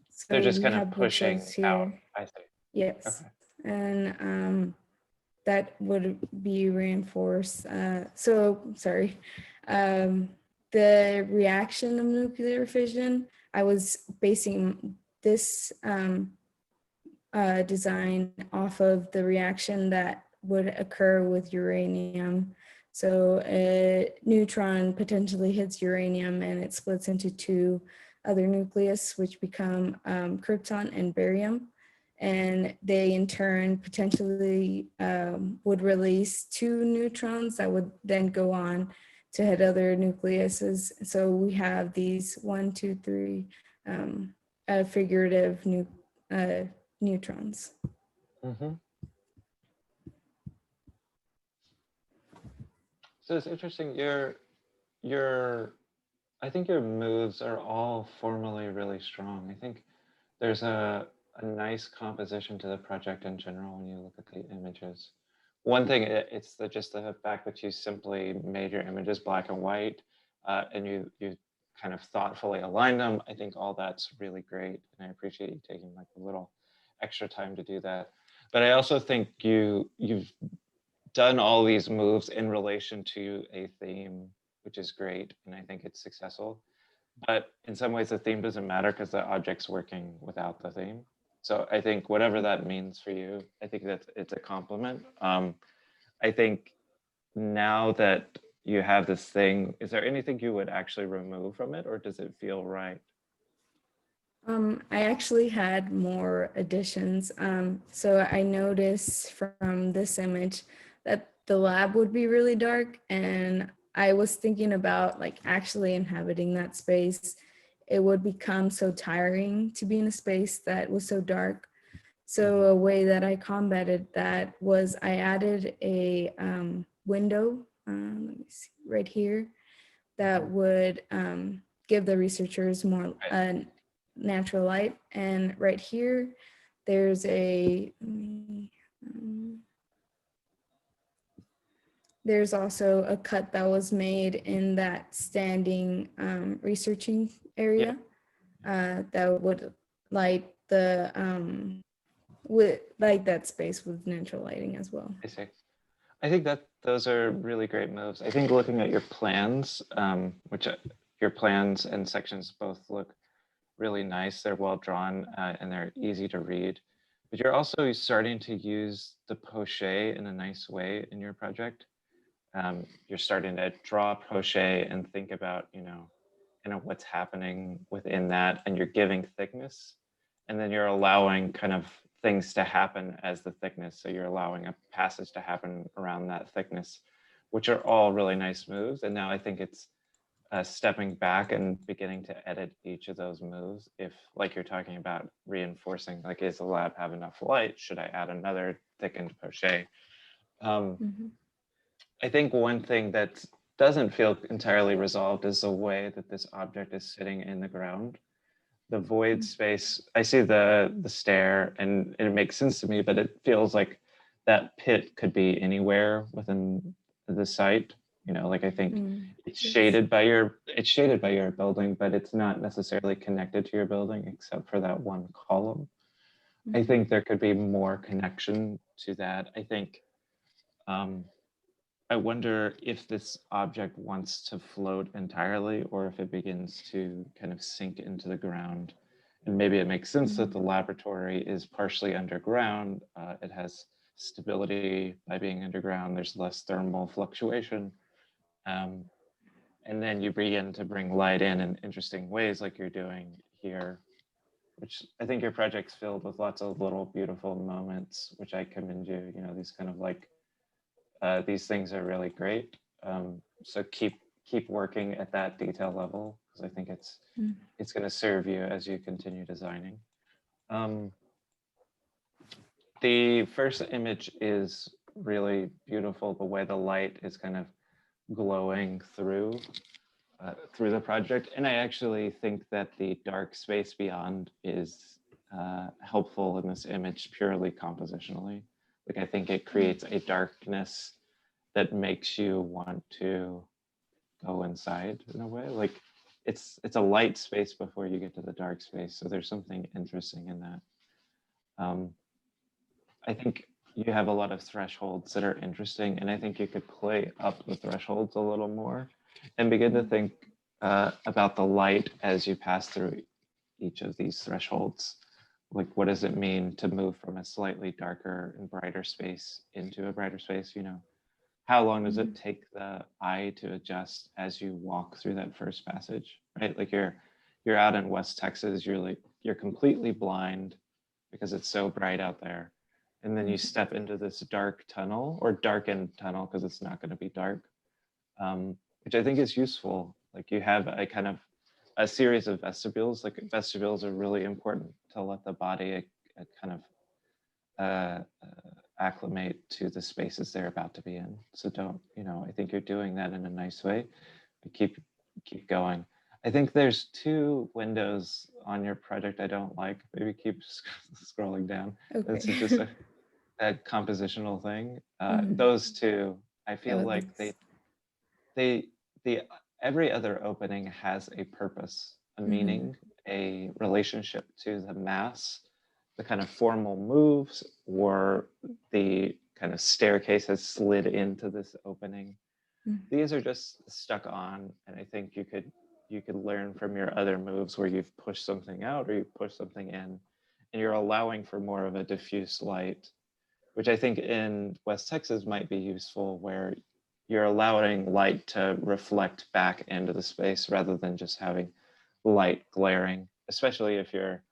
So They're just we kind of have pushing bookshelves here. out, I see. Yes. Okay. And that would be reinforced. So sorry. The reaction of nuclear fission, I was basing this design off of the reaction that would occur with uranium. So a neutron potentially hits uranium and it splits into two other nucleus, which become krypton and barium. And they in turn potentially would release two neutrons that would then go on to hit other nucleuses. So we have these 1, 2, 3 figurative neutrons. Mm-hmm. So it's interesting. I think your moves are all formally really strong. I think there's a nice composition to the project in general when you look at the images. One thing, it's just the fact that you simply made your images black and white, and you kind of thoughtfully aligned them. I think all that's really great, and I appreciate you taking like a little extra time to do that. But I also think you've done all these moves in relation to a theme, which is great, and I think it's successful. But in some ways, the theme doesn't matter because the object's working without the theme. So I think whatever that means for you, I think that it's a compliment. I think now that you have this thing, is there anything you would actually remove from it, or does it feel right? I actually had more additions. So I noticed from this image that the lab would be really dark, and I was thinking about like actually inhabiting that space. It would become so tiring to be in a space that was so dark. So a way that I combated that was I added a window, let me see, right here, that would give the researchers more natural light. And right here, there's there's also a cut that was made in that standing researching area that would light the that space with natural lighting as well. I see. I think that those are really great moves. I think looking at your plans, which your plans and sections both look really nice. They're well drawn and they're easy to read. But you're also starting to use the poche in a nice way in your project. You're starting to draw poche and think about, kind of what's happening within that, and you're giving thickness, and then you're allowing kind of things to happen as the thickness. So you're allowing a passage to happen around that thickness, which are all really nice moves. And now I think it's stepping back and beginning to edit each of those moves. If, like you're talking about, reinforcing, like, is the lab have enough light? Should I add another thickened poche? I think one thing that doesn't feel entirely resolved is the way that this object is sitting in the ground. The void space, I see the stair and it makes sense to me, but it feels like that pit could be anywhere within the site. Like I think it's shaded by your building, but it's not necessarily connected to your building except for that one column. I think there could be more connection to that. I think I wonder if this object wants to float entirely or if it begins to kind of sink into the ground. And maybe it makes sense that the laboratory is partially underground. It has stability by being underground. There's less thermal fluctuation. And then you begin to bring light in interesting ways like you're doing here, which I think your project's filled with lots of little beautiful moments, which I commend you. These kind of like, these things are really great. So keep working at that detail level, because I think it's going to serve you as you continue designing. The first image is really beautiful, the way the light is kind of glowing through the project. And I actually think that the dark space beyond is helpful in this image purely compositionally. Like I think it creates a darkness that makes you want to go inside in a way. Like it's a light space before you get to the dark space. So there's something interesting in that. I think you have a lot of thresholds that are interesting, and I think you could play up the thresholds a little more and begin to think about the light as you pass through each of these thresholds. Like, what does it mean to move from a slightly darker and brighter space into a brighter space? You know, how long does it take the eye to adjust as you walk through that first passage, right? Like you're out in West Texas, you're completely blind because it's so bright out there. And then you step into this dark tunnel, or darkened tunnel, because it's not going to be dark, which I think is useful. Like you have a kind of a series of vestibules. Like vestibules are really important to let the body kind of acclimate to the spaces they're about to be in. So don't, you know, I think you're doing that in a nice way, but keep going. I think there's 2 windows on your project I don't like. Maybe keep scrolling down. Okay. This is just a compositional thing. Those 2, I feel like they every other opening has a purpose, a meaning, a relationship to the mass, the kind of formal moves, or the kind of staircase has slid into this opening. These are just stuck on, and I think you could learn from your other moves where you've pushed something out or you push something in, and you're allowing for more of a diffuse light, which I think in West Texas might be useful, where you're allowing light to reflect back into the space rather than just having light glaring, especially if you're,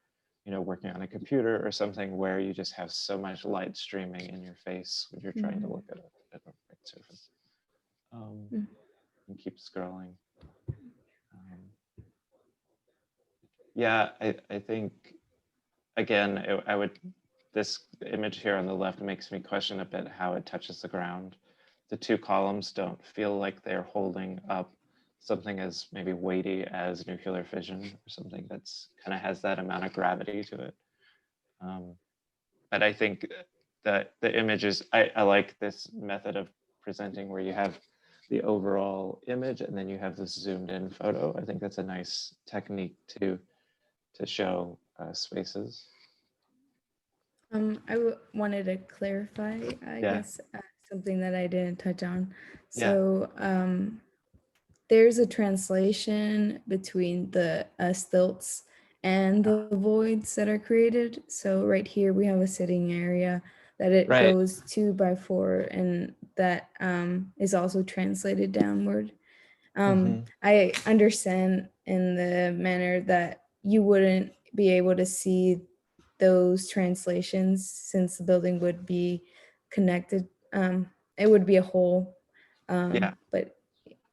you know, working on a computer or something where you just have so much light streaming in your face when you're trying to look at a bright surface. And keep scrolling. Yeah, I think, again, this image here on the left makes me question a bit how it touches the ground. The 2 columns don't feel like they're holding up something as maybe weighty as nuclear fission, or something that's kind of has that amount of gravity to it. But I think that the images, I like this method of presenting where you have the overall image and then you have this zoomed in photo. I think that's a nice technique to show spaces. I wanted to clarify, I guess, something that I didn't touch on. So there's a translation between the stilts and the voids that are created. So right here we have a sitting area that it goes 2x4, and that is also translated downward. I understand in the manner that you wouldn't be able to see those translations since the building would be connected. It would be a whole. But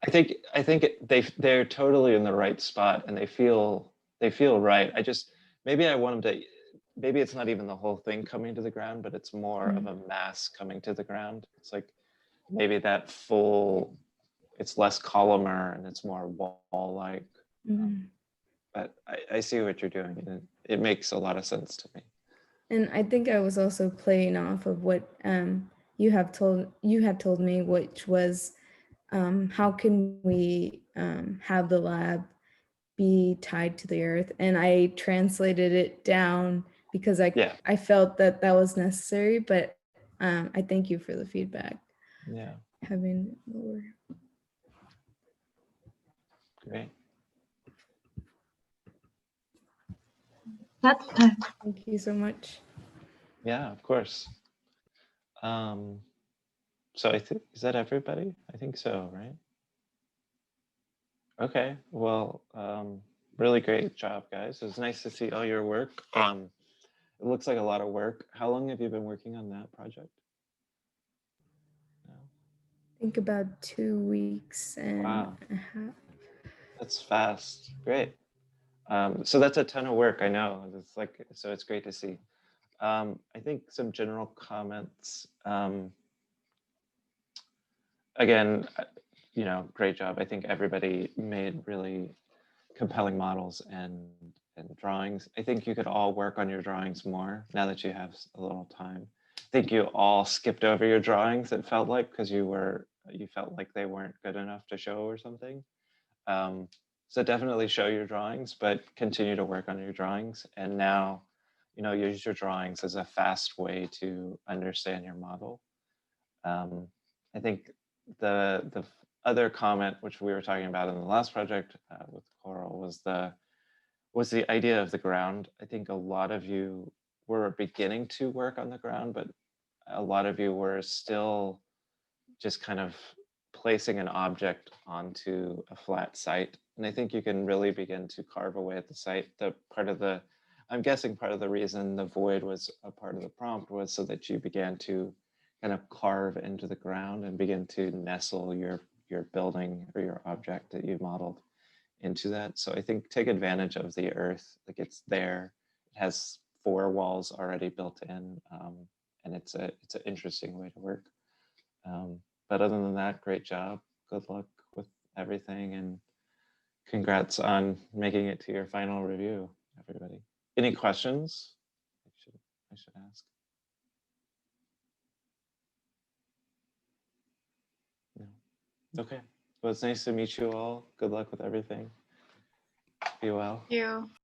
I think they're totally in the right spot, and they feel right. Maybe I want them to. Maybe it's not even the whole thing coming to the ground, but it's more of a mass coming to the ground. It's like maybe that full. It's less columnar and it's more wall-like. But I see what you're doing, and it makes a lot of sense to me. And I think I was also playing off of what you have told me, which was how can we have the lab be tied to the earth? And I translated it down because I felt that was necessary, but I thank you for the feedback. Yeah. Having lower. Great. That's Thank you so much. Yeah, of course. So I think, is that everybody? I think so, right? Okay, well, really great job, guys. It was nice to see all your work. It looks like a lot of work. How long have you been working on that project? I think about 2 weeks and a half. That's fast. Great. So that's a ton of work, I know. It's like, so it's great to see. I think some general comments. Again, you know, great job. I think everybody made really compelling models and drawings. I think you could all work on your drawings more now that you have a little time. I think you all skipped over your drawings, it felt like, because you felt like they weren't good enough to show or something. So definitely show your drawings, but continue to work on your drawings. And now, use your drawings as a fast way to understand your model. I think the other comment, which we were talking about in the last project with Coral, was the idea of the ground. I think a lot of you were beginning to work on the ground, but a lot of you were still just kind of placing an object onto a flat site. And I think you can really begin to carve away at the site. I'm guessing part of the reason the void was a part of the prompt was so that you began to kind of carve into the ground and begin to nestle your building or your object that you modeled into that. So I think take advantage of the earth, like it's there. It has 4 walls already built in, and it's an interesting way to work. But other than that, great job. Good luck with everything, and congrats on making it to your final review, everybody. Any questions? I should ask. No. Okay. Well, it's nice to meet you all. Good luck with everything. Be well. Thank you.